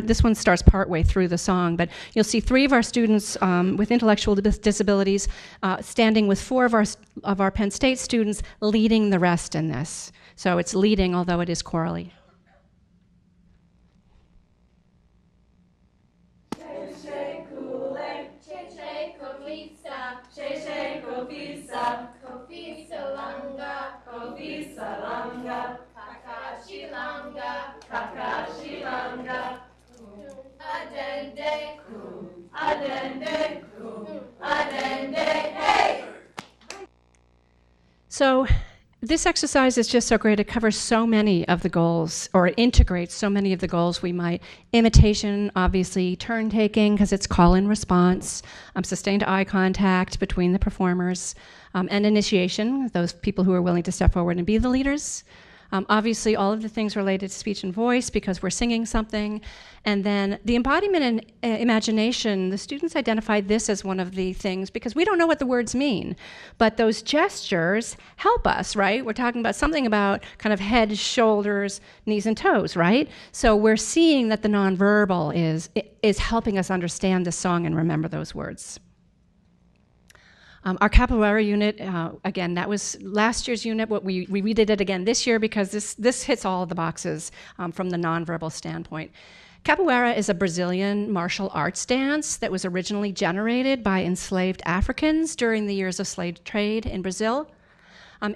this one starts partway through the song, but you'll see 3 of our students with intellectual disabilities standing with 4 of our Penn State students leading the rest in this. So it's leading, although it is chorally. So this exercise is just so great. It covers so many of the goals, or it integrates so many of the goals we might. Imitation, obviously, turn taking, because it's call and response, sustained eye contact between the performers, and initiation, those people who are willing to step forward and be the leaders. Obviously, all of the things related to speech and voice, because we're singing something. And then the embodiment and imagination, the students identified this as one of the things, because we don't know what the words mean. But those gestures help us, right? We're talking about something about kind of head, shoulders, knees, and toes, right? So we're seeing that the nonverbal is helping us understand the song and remember those words. Our Capoeira unit, again, that was last year's unit. We redid it again this year because this hits all of the boxes from the nonverbal standpoint. Capoeira is a Brazilian martial arts dance that was originally generated by enslaved Africans during the years of slave trade in Brazil.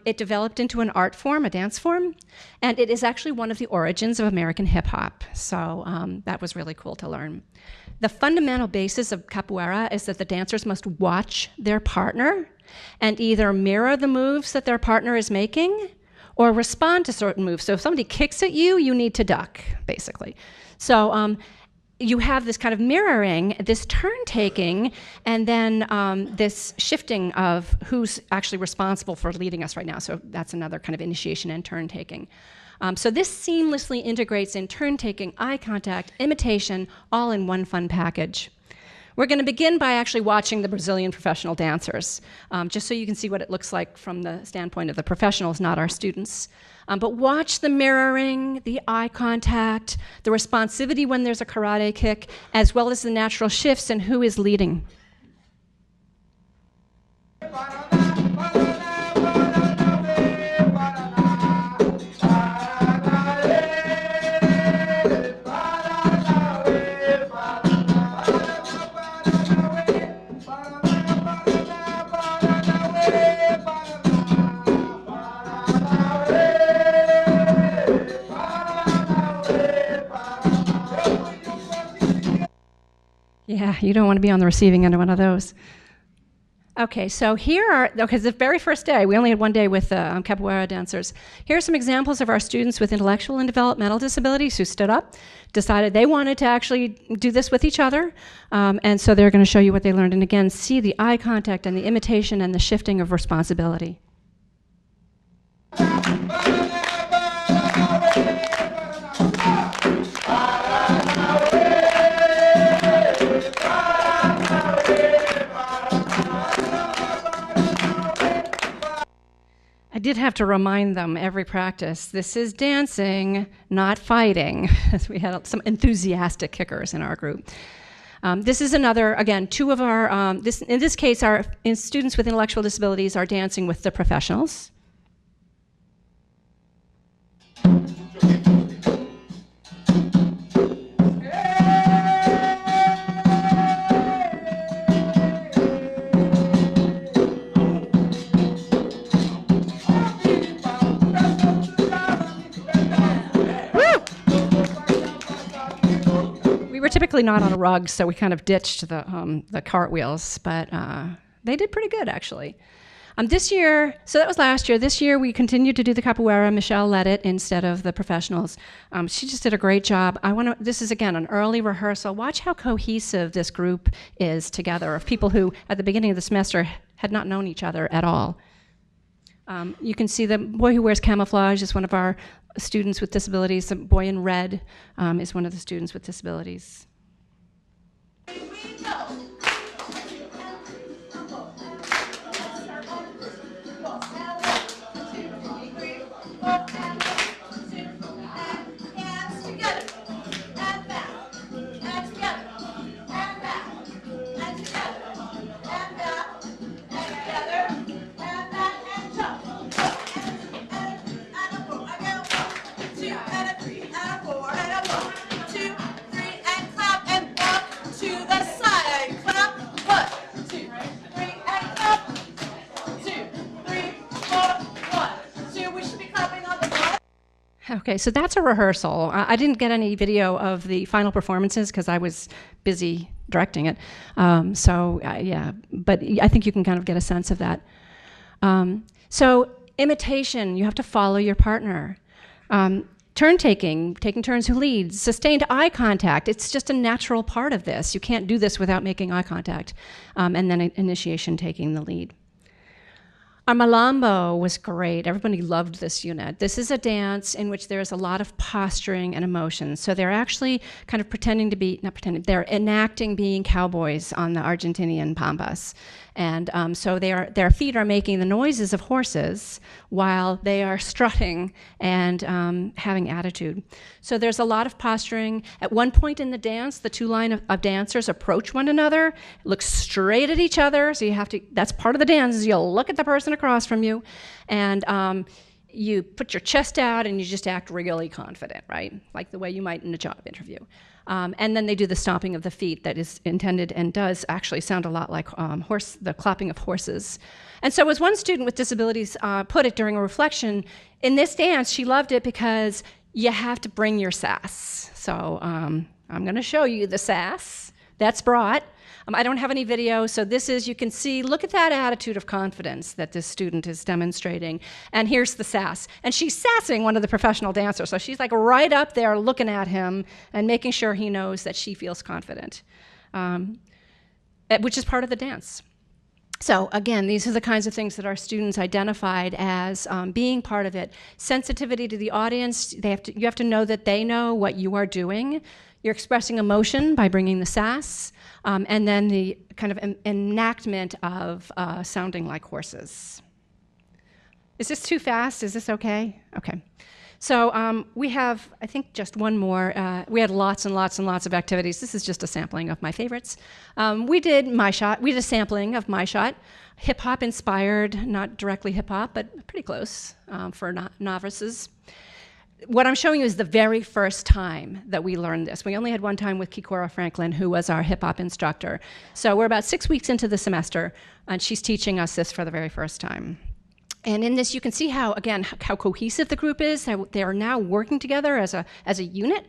It developed into an art form, a dance form, and it is actually one of the origins of American hip hop. So that was really cool to learn. The fundamental basis of capoeira is that the dancers must watch their partner and either mirror the moves that their partner is making or respond to certain moves. So if somebody kicks at you, you need to duck, basically. So you have this kind of mirroring, this turn-taking, and then this shifting of who's actually responsible for leading us right now. So that's another kind of initiation and turn-taking. So this seamlessly integrates in turn-taking, eye contact, imitation, all in one fun package. We're going to begin by actually watching the Brazilian professional dancers, just so you can see what it looks like from the standpoint of the professionals, not our students. But watch the mirroring, the eye contact, the responsivity when there's a karate kick, as well as the natural shifts and who is leading. Yeah, you don't want to be on the receiving end of one of those. Okay, so here are, okay, the very first day, we only had one day with Capoeira dancers. Here are some examples of our students with intellectual and developmental disabilities who stood up, decided they wanted to actually do this with each other, and so they're going to show you what they learned. And again, see the eye contact and the imitation and the shifting of responsibility. I did have to remind them every practice, this is dancing, not fighting. We had some enthusiastic kickers in our group. This is another, again, two of our, in this case, our students with intellectual disabilities are dancing with the professionals. We were typically not on a rug, so we kind of ditched the cartwheels, but they did pretty good, actually. This year, so that was last year. This year, we continued to do the capoeira. Michelle led it instead of the professionals. She just did a great job. This is, again, an early rehearsal. Watch how cohesive this group is together of people who, at the beginning of the semester, had not known each other at all. You can see the boy who wears camouflage is one of our students with disabilities. The boy in red is one of the students with disabilities. Okay, so that's a rehearsal. I didn't get any video of the final performances because I was busy directing it. Yeah, but I think you can kind of get a sense of that. So imitation, you have to follow your partner. Turn taking turns who leads, sustained eye contact. It's just a natural part of this. You can't do this without making eye contact. And then initiation, taking the lead. Our Milan Bow was great. Everybody loved this unit. This is a dance in which there's a lot of posturing and emotion. So they're actually kind of pretending to be, not pretending, they're enacting being cowboys on the Argentinian pampas. And so their feet are making the noises of horses while they are strutting and having attitude. So there's a lot of posturing. At one point in the dance, the two line of dancers approach one another, look straight at each other. So you have to, that's part of the dance, is you'll look at the person across from you, and you put your chest out and you just act really confident, right? Like the way you might in a job interview. And then they do the stomping of the feet that is intended and does actually sound a lot like the clapping of horses. And so as one student with disabilities put it during a reflection, in this dance, she loved it because you have to bring your sass. So I'm going to show you the sass that's brought. I don't have any video, so this is, you can see, look at that attitude of confidence that this student is demonstrating. And here's the sass. And she's sassing one of the professional dancers, so she's like right up there looking at him and making sure he knows that she feels confident, which is part of the dance. So again, these are the kinds of things that our students identified as being part of it. Sensitivity to the audience, you have to know that they know what you are doing. You're expressing emotion by bringing the sass, and then the kind of enactment of sounding like horses. Is this too fast? Is this okay? Okay. So we have, I think, just one more. We had lots and lots and lots of activities. This is just a sampling of my favorites. We did My Shot. We did a sampling of My Shot. Hip-hop inspired, not directly hip-hop, but pretty close for novices. What I'm showing you is the very first time that we learned this. We only had one time with Kikora Franklin, who was our hip-hop instructor. So we're about 6 weeks into the semester, and she's teaching us this for the very first time. And in this, you can see how, again, how cohesive the group is. They are now working together as a unit.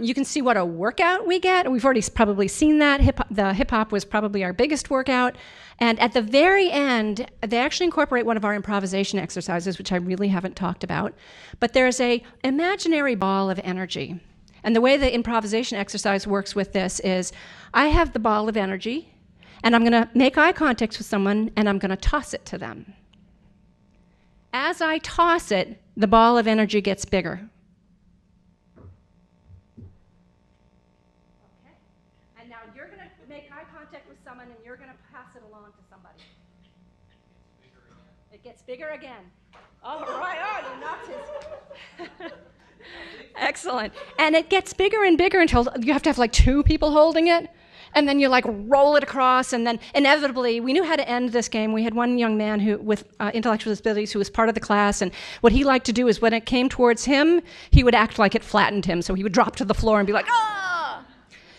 You can see what a workout we get. We've already probably seen that. The hip-hop was probably our biggest workout. And at the very end, they actually incorporate one of our improvisation exercises, which I really haven't talked about. But there's a imaginary ball of energy. And the way the improvisation exercise works with this is I have the ball of energy, and I'm going to make eye contact with someone, and I'm going to toss it to them. As I toss it, the ball of energy gets bigger. Okay. And now you're going to make eye contact with someone, and you're going to pass it along to somebody. It gets bigger again. All right, oh, you knocked his. Excellent. And it gets bigger and bigger until you have to have like 2 people holding it. And then you like roll it across, and then inevitably, we knew how to end this game. We had one young man who, with intellectual disabilities who was part of the class, and what he liked to do is when it came towards him, he would act like it flattened him. So he would drop to the floor and be like, ah!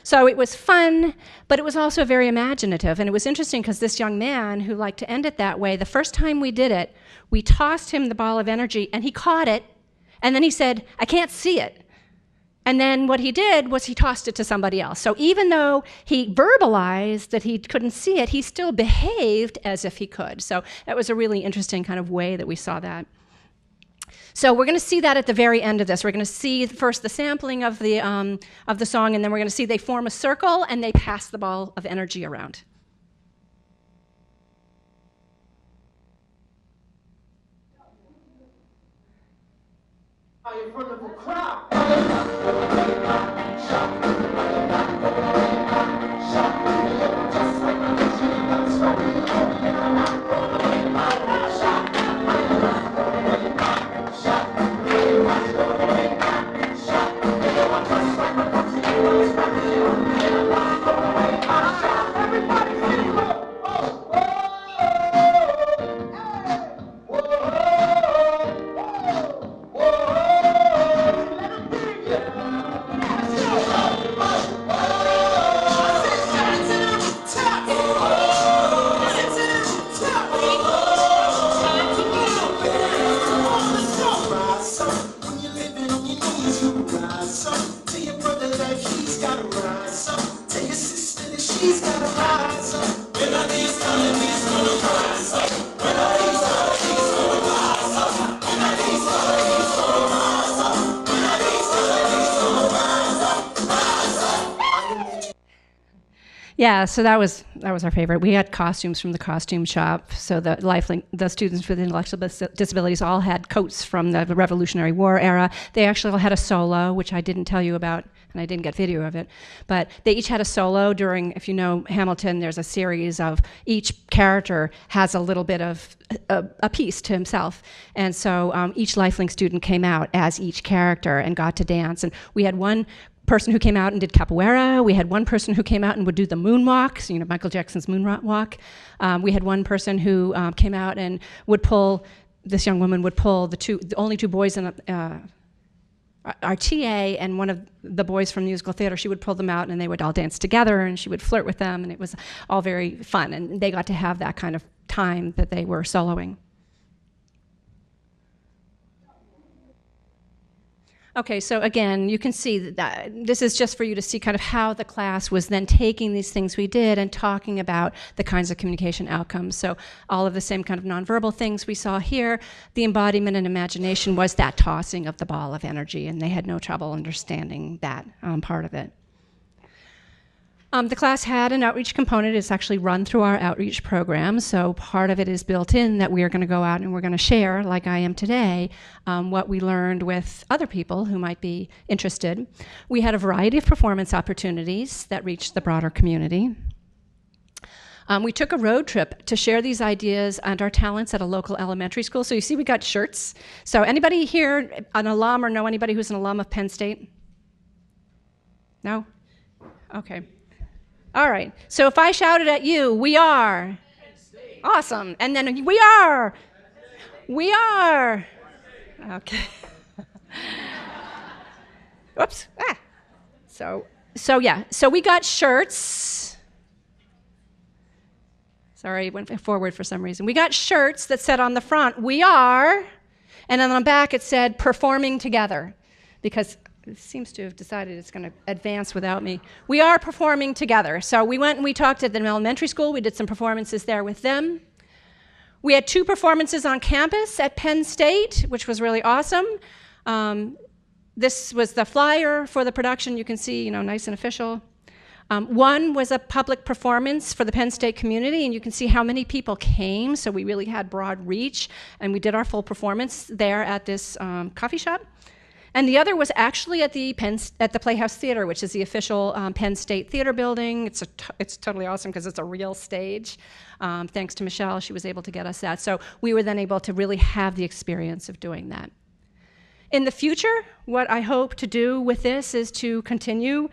So it was fun, but it was also very imaginative. And it was interesting because this young man who liked to end it that way, the first time we did it, we tossed him the ball of energy, and he caught it, and then he said, I can't see it. And then what he did was he tossed it to somebody else. So even though he verbalized that he couldn't see it, he still behaved as if he could. So that was a really interesting kind of way that we saw that. So we're going to see that at the very end of this. We're going to see first the sampling of the song, and then we're going to see they form a circle and they pass the ball of energy around. In front of a crowd. Yeah, so that was our favorite. We had costumes from the costume shop. So the students with intellectual disabilities all had coats from the Revolutionary War era. They actually all had a solo, which I didn't tell you about, and I didn't get video of it. But they each had a solo during, if you know Hamilton, there's a series of each character has a little bit of a piece to himself. And so each Lifelink student came out as each character and got to dance. And we had one person who came out and did Capoeira. We had one person who came out and would do the moonwalk, so, Michael Jackson's moonwalk. We had one person who came out and would pull, this young woman would pull the only two boys in our TA and one of the boys from musical theater. She would pull them out and they would all dance together and she would flirt with them, and it was all very fun, and they got to have that kind of time that they were soloing. Okay, so again, you can see that this is just for you to see kind of how the class was then taking these things we did and talking about the kinds of communication outcomes. So all of the same kind of nonverbal things we saw here, the embodiment and imagination was that tossing of the ball of energy, and they had no trouble understanding that part of it. The class had an outreach component. It's actually run through our outreach program, so part of it is built in that we are going to go out and we're going to share, like I am today, what we learned with other people who might be interested. We had a variety of performance opportunities that reached the broader community. We took a road trip to share these ideas and our talents at a local elementary school. So you see we got shirts. So anybody here an alum or know anybody who's an alum of Penn State? No? Okay. All right, so if I shouted at you, we are. Awesome, and then we are. Okay. Whoops, So we got shirts. Sorry, it went forward for some reason. We got shirts that said on the front, we are, and then on the back it said performing together, because it seems to have decided it's going to advance without me. We are performing together. So we went and we talked at the elementary school. We did some performances there with them. We had 2 performances on campus at Penn State, which was really awesome. This was the flyer for the production. You can see, you know, nice and official. One was a public performance for the Penn State community, and you can see how many people came, so we really had broad reach, and we did our full performance there at this coffee shop. And the other was actually at the Playhouse Theater, which is the official Penn State theater building. It's totally awesome because it's a real stage. Thanks to Michelle, she was able to get us that. So we were then able to really have the experience of doing that. In the future, what I hope to do with this is to continue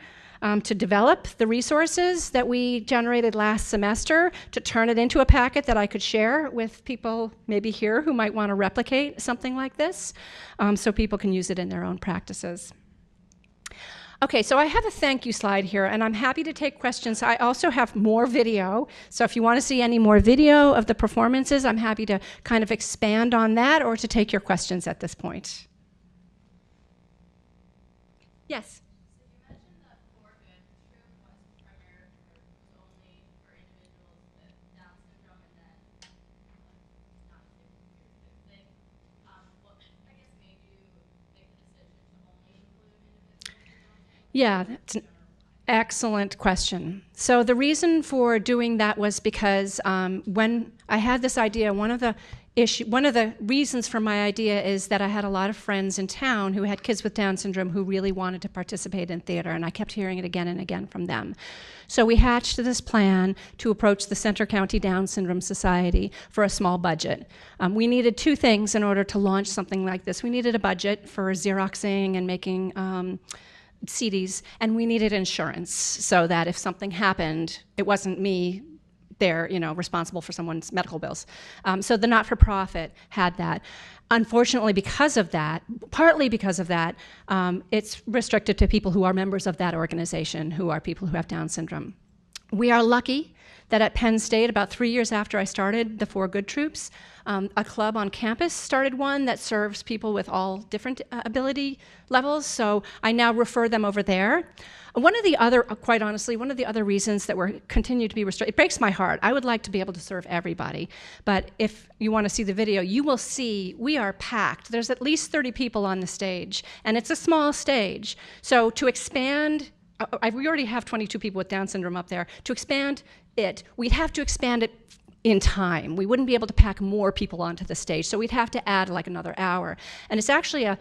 to develop the resources that we generated last semester, to turn it into a packet that I could share with people maybe here who might want to replicate something like this, so people can use it in their own practices. Okay, so I have a thank you slide here, and I'm happy to take questions. I also have more video, so if you want to see any more video of the performances, I'm happy to kind of expand on that or to take your questions at this point. Yes? Yeah, that's an excellent question. So the reason for doing that was because when I had this idea, one of the reasons for my idea is that I had a lot of friends in town who had kids with Down syndrome who really wanted to participate in theater, and I kept hearing it again and again from them. So we hatched this plan to approach the Centre County Down Syndrome Society for a small budget. We needed 2 things in order to launch something like this. We needed a budget for Xeroxing and making CDs, and we needed insurance so that if something happened, it wasn't me there, you know, responsible for someone's medical bills. So the not-for-profit had that. Unfortunately, because of that, partly because of that, it's restricted to people who are members of that organization, who are people who have Down syndrome. We are lucky that at Penn State, about 3 years after I started the 4 Good Troops, a club on campus started one that serves people with all different ability levels, so I now refer them over there. One of the other, quite honestly, one of the other reasons that we're continue to be restricted, it breaks my heart. I would like to be able to serve everybody, but if you want to see the video, you will see we are packed. There's at least 30 people on the stage, and it's a small stage. So to expand, we already have 22 people with Down syndrome up there. To expand it, we'd have to expand it in time. We wouldn't be able to pack more people onto the stage, so we'd have to add like another hour. And it's actually a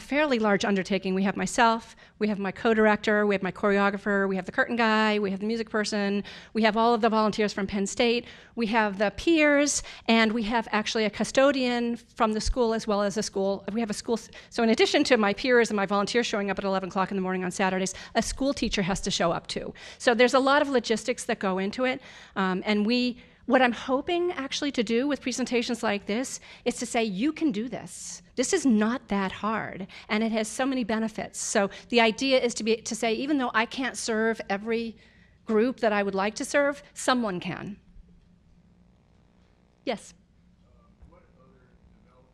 fairly large undertaking. We have myself, we have my co-director, we have my choreographer, we have the curtain guy, we have the music person, we have all of the volunteers from Penn State, we have the peers, and we have actually a custodian from the school as well as a school. We have a school, so in addition to my peers and my volunteers showing up at 11 o'clock in the morning on Saturdays, a school teacher has to show up too. So there's a lot of logistics that go into it, and what I'm hoping actually to do with presentations like this is to say, you can do this. This is not that hard, and it has so many benefits. So the idea is to say, even though I can't serve every group that I would like to serve, someone can. Yes? What other developmental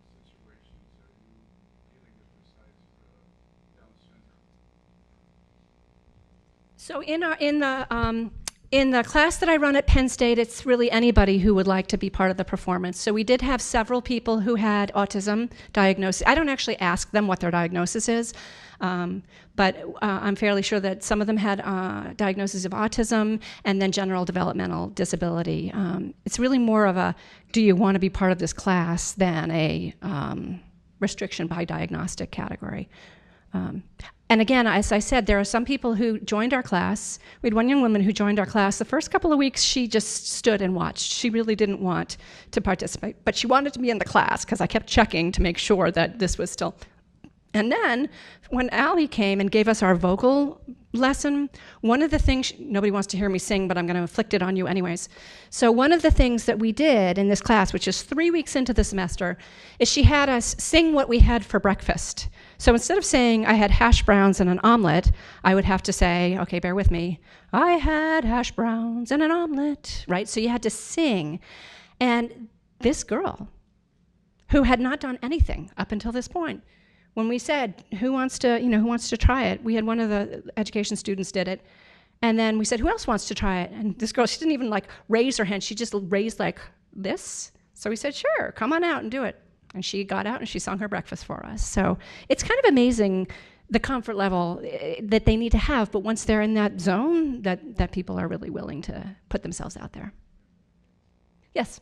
situations are you dealing with besides Down syndrome? So in the class that I run at Penn State, it's really anybody who would like to be part of the performance. So we did have several people who had autism diagnosis. I don't actually ask them what their diagnosis is, but I'm fairly sure that some of them had diagnoses of autism and then general developmental disability. It's really more of a, do you want to be part of this class than a restriction by diagnostic category. And again, as I said, there are some people who joined our class. We had one young woman who joined our class. The first couple of weeks, she just stood and watched. She really didn't want to participate, but she wanted to be in the class because I kept checking to make sure that this was still. And then when Allie came and gave us our vocal lesson, one of the things, nobody wants to hear me sing, but I'm going to inflict it on you anyways. So one of the things that we did in this class, which is 3 weeks into the semester, is she had us sing what we had for breakfast. So instead of saying I had hash browns and an omelet, I would have to say, okay, bear with me, I had hash browns and an omelet, right? So you had to sing. And this girl, who had not done anything up until this point. When we said, who wants to try it? We had one of the education students did it. And then we said, who else wants to try it? And this girl, she didn't even like raise her hand. She just raised like this. So we said, sure, come on out and do it. And she got out and she sung her breakfast for us. So it's kind of amazing the comfort level that they need to have. But once they're in that zone, that people are really willing to put themselves out there. Yes?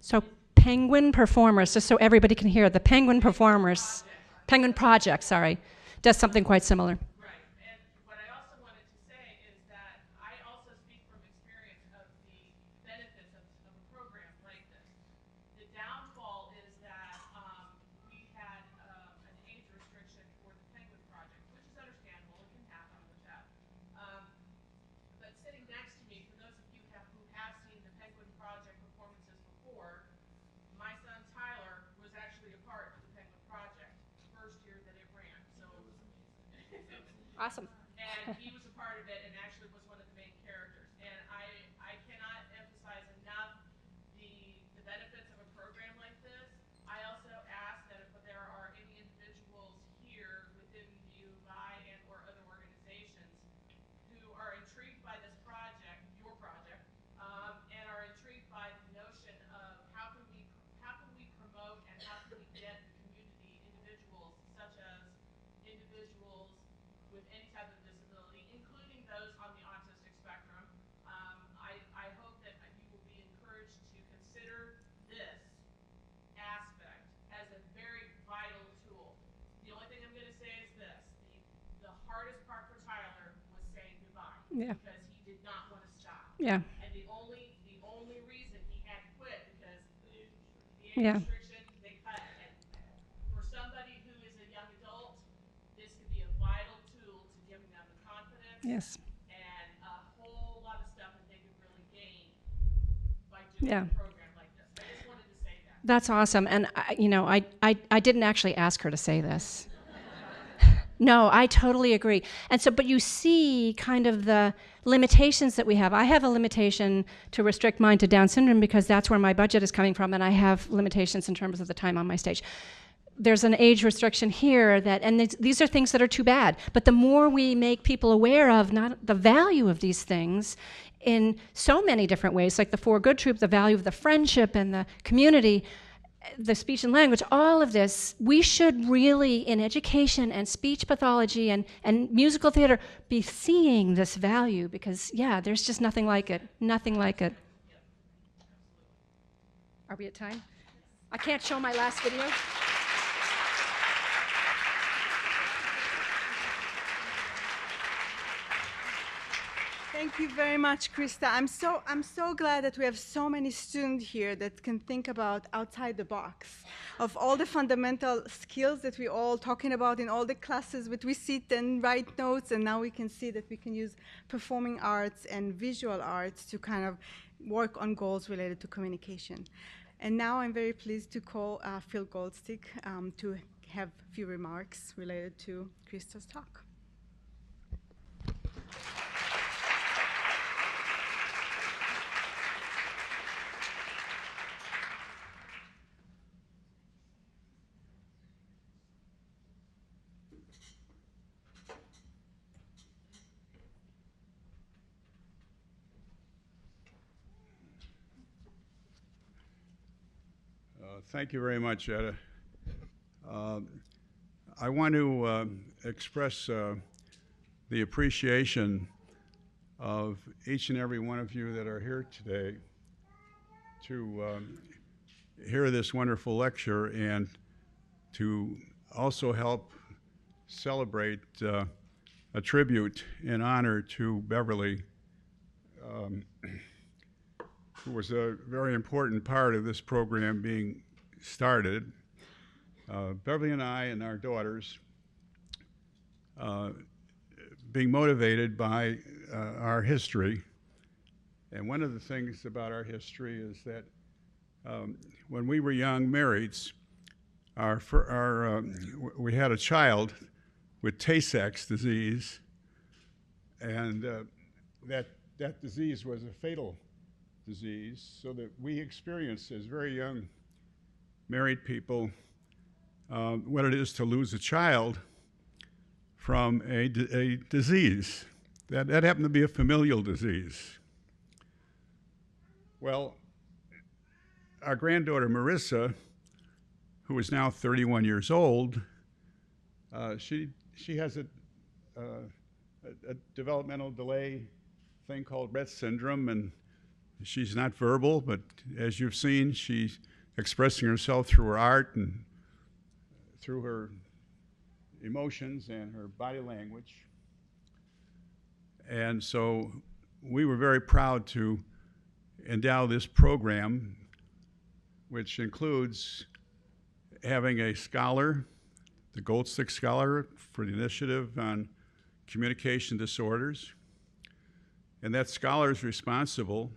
So Penguin Performers, just so everybody can hear, the Penguin Performers, Penguin Project, sorry, does something quite similar. Right, and what I also wanted to say is that I also speak from experience of the benefits of a program like this. The downfall is that we had an age restriction for the Penguin Project, which is understandable, it can happen with that. But sitting next to me, for those of you who have seen the Penguin Project performances before, my son Tyler was actually a part of the Penguin Project the first year that it ran. So Awesome. and he was a part of it and actually was one of the main characters. And I cannot emphasize enough the benefits of a program like this. I also ask that if there are any individuals here within the U of I and or other organizations who are intrigued by this project, your project, and are intrigued by the notion of how can we promote and how can we get the community individuals such as individuals with any type of disability, including those on the autistic spectrum. I hope that you will be encouraged to consider this aspect as a very vital tool. The only thing I'm going to say is this: the hardest part for Tyler was saying goodbye, Yeah. because he did not want to stop. Yeah. And the only reason he had to quit because the age Yeah. restriction, they cut it. And for somebody who is a young adult, this could be a vital tool to giving them the confidence Yes. and a whole lot of stuff that they could really gain by doing Yeah. a program like this. I just wanted to say that. That's awesome. And, I didn't actually ask her to say this. No, I totally agree. And so, but you see kind of the limitations that we have. I have a limitation to restrict mine to Down syndrome because that's where my budget is coming from, and I have limitations in terms of the time on my stage. There's an age restriction here and these are things that are too bad. But the more we make people aware of not the value of these things in so many different ways, like the For Good Troop, the value of the friendship and the community, the speech and language, all of this, we should really, in education and speech pathology and musical theater, be seeing this value because, yeah, there's just nothing like it. Nothing like it. Are we at time? I can't show my last video. Thank you very much, Krista. I'm so glad that we have so many students here that can think about outside the box of all the fundamental skills that we're all talking about in all the classes, but we sit and write notes, and now we can see that we can use performing arts and visual arts to kind of work on goals related to communication. And now I'm very pleased to call Phil Goldstick to have a few remarks related to Krista's talk. Thank you very much, Etta. I want to express the appreciation of each and every one of you that are here today to hear this wonderful lecture and to also help celebrate a tribute in honor to Beverly. who was a very important part of this program being started. Beverly and I and our daughters, being motivated by our history. And one of the things about our history is that when we were young marrieds, we had a child with Tay-Sachs disease, and that disease was a fatal disease, so that we experienced as very young married people what it is to lose a child from a disease. That happened to be a familial disease. Well, our granddaughter Marissa, who is now 31 years old, she has a developmental delay thing called Rett syndrome, and she's not verbal, but as you've seen, she's expressing herself through her art and through her emotions and her body language. And so we were very proud to endow this program, which includes having a scholar, the Goldstick Scholar for the Initiative on Communication Disorders. And that scholar is responsible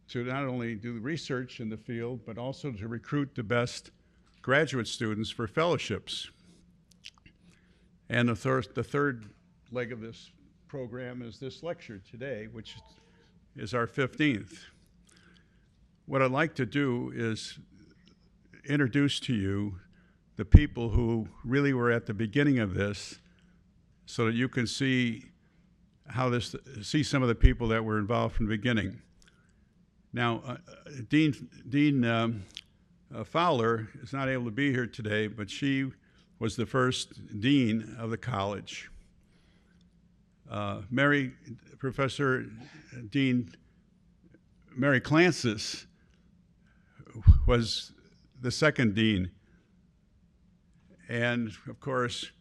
to not only do research in the field, but also to recruit the best graduate students for fellowships. And the third leg of this program is this lecture today, which is our 15th. What I'd like to do is introduce to you the people who really were at the beginning of this, so that you can see see some of the people that were involved from the beginning. Now, Dean Fowler is not able to be here today, but she was the first dean of the college. Professor Dean Mary Clancis was the second dean. And of course,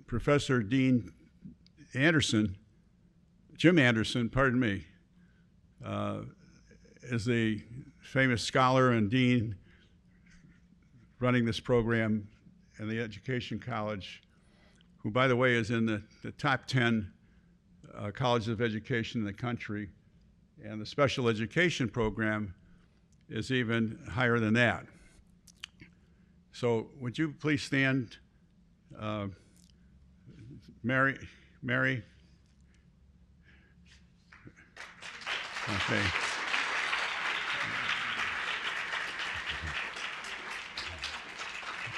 Professor Dean Anderson, Jim Anderson, pardon me, is the famous scholar and dean running this program in the Education College, who, by the way, is in the top 10 colleges of education in the country, and the special education program is even higher than that. So would you please stand, Mary? Okay.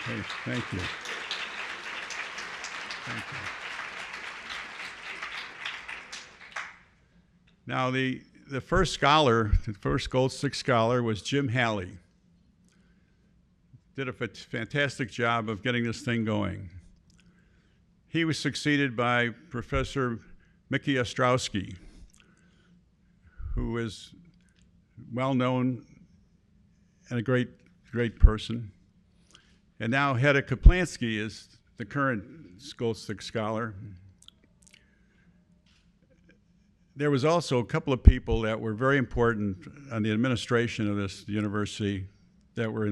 Okay, thank you. Thank you. Now, the first scholar, the first Goldstick scholar was Jim Halley. Did a fantastic job of getting this thing going. He was succeeded by Professor Mickey Ostrowski, who is well-known and a great person. And now Hedda Kaplansky is the current Goldstick scholar. There was also a couple of people that were very important on the administration of this university that were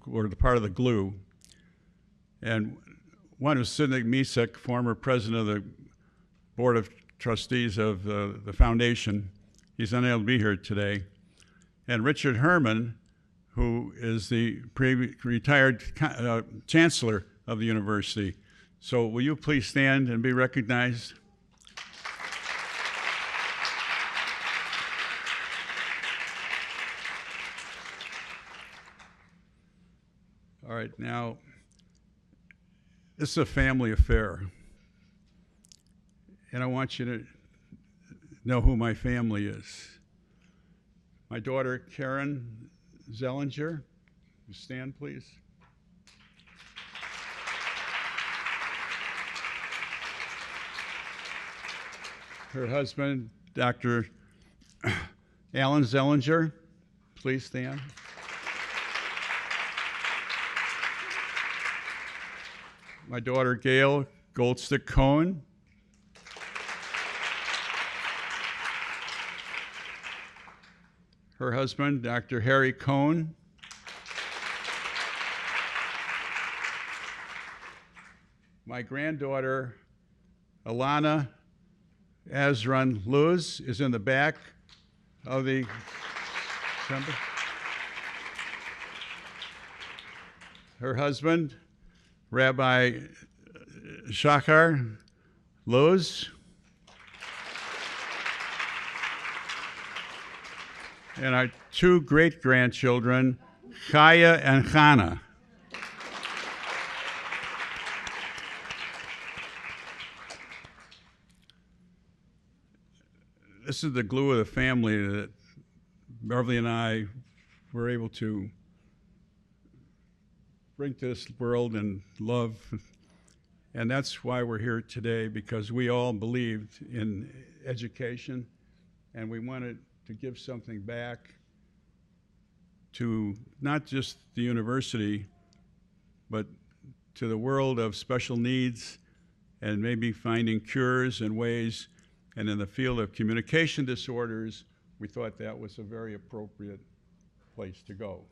were part of the glue. And one was Sidney Misek, former president of the Board of Trustees of the foundation. He's unable to be here today. And Richard Herman, who is the retired chancellor of the university. So will you please stand and be recognized? All right, now, this is a family affair. And I want you to know who my family is. My daughter, Karen Zellinger. You stand, please. Her husband, Dr. Alan Zellinger. Please stand. My daughter, Gail Goldstick Cohen. her husband, Dr. Harry Cohn, my granddaughter, Alana Azrun Luz, is in the back of the assembly. Her husband, Rabbi Shachar Luz, and our two great-grandchildren, Chaya and Chana. This is the glue of the family that Beverly and I were able to bring to this world and love. And that's why we're here today, because we all believed in education and we wanted to give something back to not just the university, but to the world of special needs and maybe finding cures and ways. And in the field of communication disorders, we thought that was a very appropriate place to go.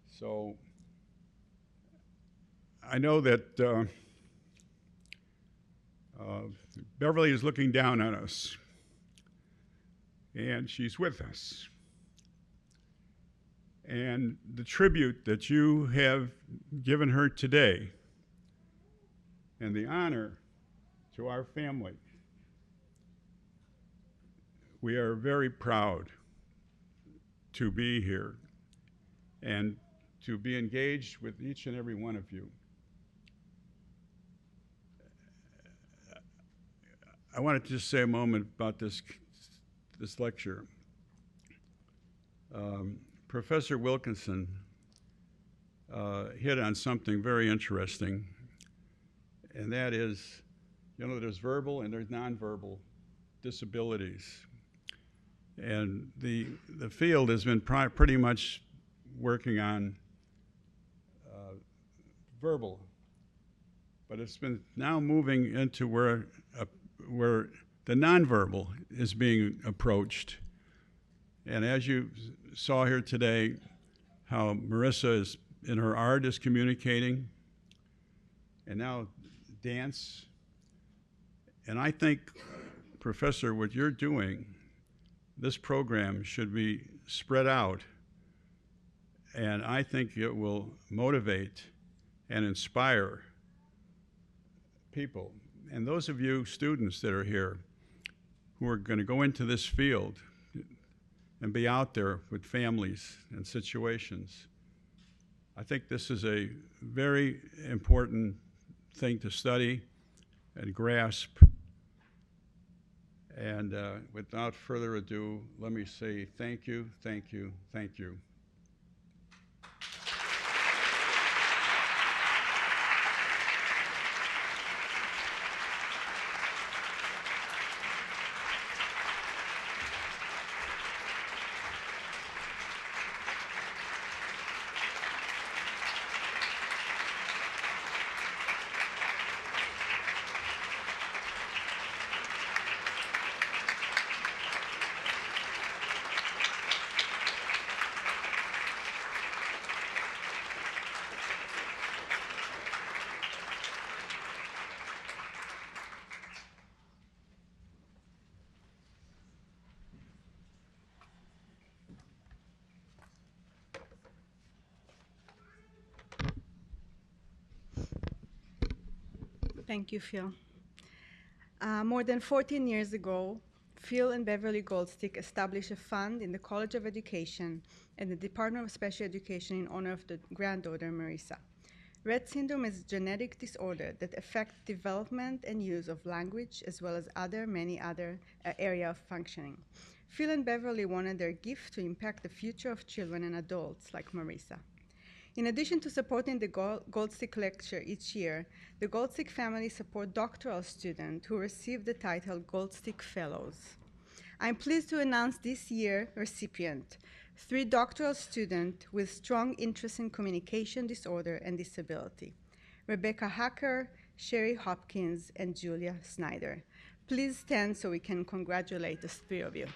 So I know that Beverly is looking down on us, and she's with us. And the tribute that you have given her today and the honor to our family, we are very proud to be here and to be engaged with each and every one of you. I wanted to just say a moment about this lecture. Professor Wilkinson hit on something very interesting, and that is, you know, there's verbal and there's nonverbal disabilities. And the field has been pretty much working on verbal, but it's been now moving into where the nonverbal is being approached. And as you saw here today, how Marissa is in her art is communicating, and now dance. And I think, Professor, what you're doing, this program should be spread out, and I think it will motivate and inspire people. And those of you students that are here who are going to go into this field and be out there with families and situations, I think this is a very important thing to study and grasp. And without further ado, let me say thank you, thank you, thank you. Thank you, Phil. More than 14 years ago, Phil and Beverly Goldstick established a fund in the College of Education and the Department of Special Education in honor of the granddaughter, Marissa. Rett syndrome is a genetic disorder that affects development and use of language, as well as many other areas of functioning. Phil and Beverly wanted their gift to impact the future of children and adults like Marissa. In addition to supporting the Goldstick Lecture each year, the Goldstick family support doctoral students who receive the title Goldstick Fellows. I'm pleased to announce this year's recipient, 3 doctoral students with strong interest in communication disorder and disability: Rebecca Hacker, Sherry Hopkins, and Julia Snyder. Please stand so we can congratulate the 3 of you.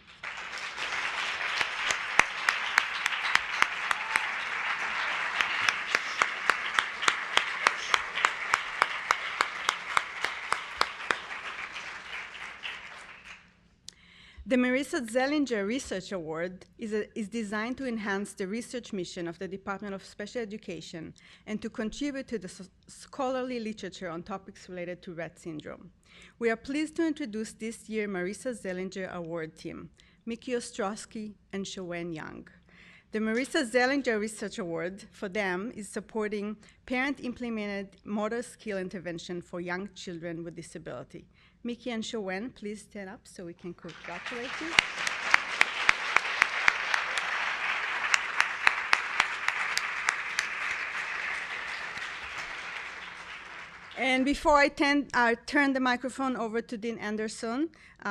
The Marissa Zellinger Research Award is designed to enhance the research mission of the Department of Special Education and to contribute to the scholarly literature on topics related to Rett syndrome. We are pleased to introduce this year's Marissa Zellinger Award team, Mickey Ostrowski and Showen Young. The Marissa Zellinger Research Award for them is supporting parent-implemented motor skill intervention for young children with disability. Mickey and Showen, please stand up so we can congratulate you. And before I turn the microphone over to Dean Anderson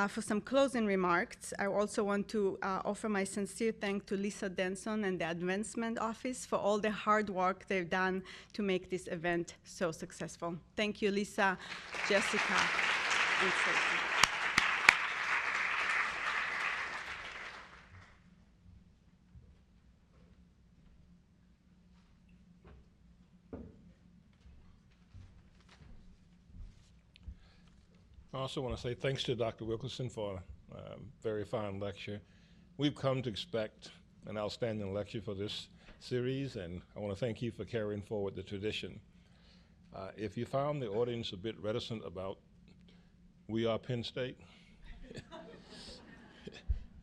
for some closing remarks, I also want to offer my sincere thanks to Lisa Denson and the Advancement Office for all the hard work they've done to make this event so successful. Thank you, Lisa, Jessica, and Tracy. I also want to say thanks to Dr. Wilkinson for a very fine lecture. We've come to expect an outstanding lecture for this series, and I want to thank you for carrying forward the tradition. If you found the audience a bit reticent about We Are Penn State,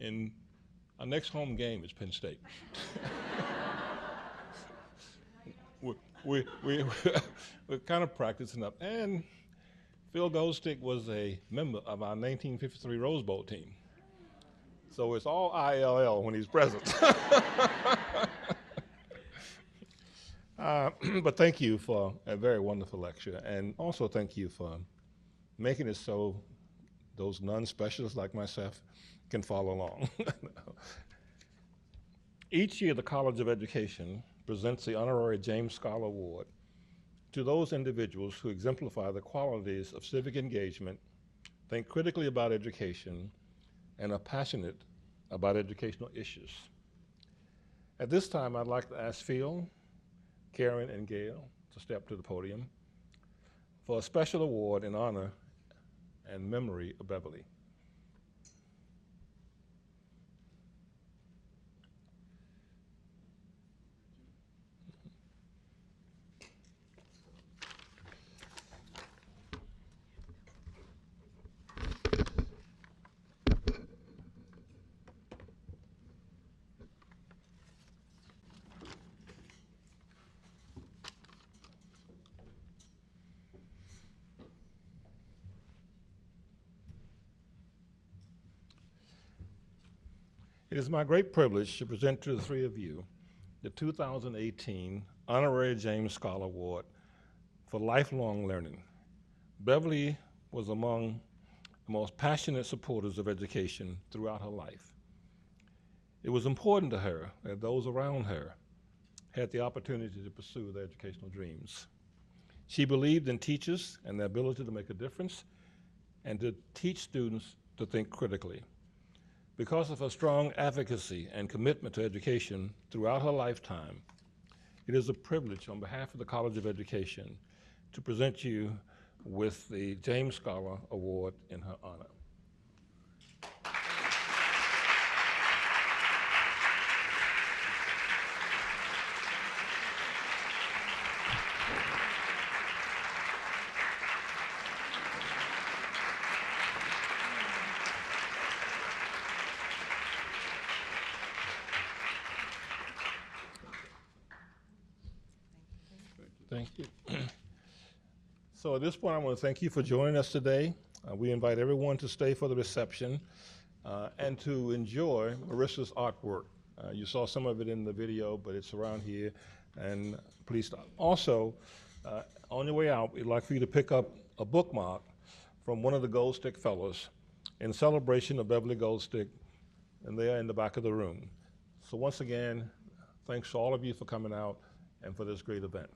in our next home game is Penn State. We're kind of practicing up, and Phil Goldstick was a member of our 1953 Rose Bowl team. So it's all ILL when he's present. But thank you for a very wonderful lecture, and also thank you for making it so those non-specialists like myself can follow along. Each year, the College of Education presents the Honorary James Scholar Award to those individuals who exemplify the qualities of civic engagement, think critically about education, and are passionate about educational issues. At this time, I'd like to ask Phil, Karen, and Gail to step to the podium for a special award in honor and memory of Beverly. It is my great privilege to present to the three of you the 2018 Honorary James Scholar Award for Lifelong Learning. Beverly was among the most passionate supporters of education throughout her life. It was important to her that those around her had the opportunity to pursue their educational dreams. She believed in teachers and their ability to make a difference and to teach students to think critically. Because of her strong advocacy and commitment to education throughout her lifetime, it is a privilege on behalf of the College of Education to present you with the James Scholar Award in her honor. Thank you. So at this point, I want to thank you for joining us today. We invite everyone to stay for the reception and to enjoy Marissa's artwork. You saw some of it in the video, but it's around here, and please stop. Also, on your way out, we'd like for you to pick up a bookmark from one of the Goldstick Fellows in celebration of Beverly Goldstick, and they are in the back of the room. So once again, thanks to all of you for coming out and for this great event.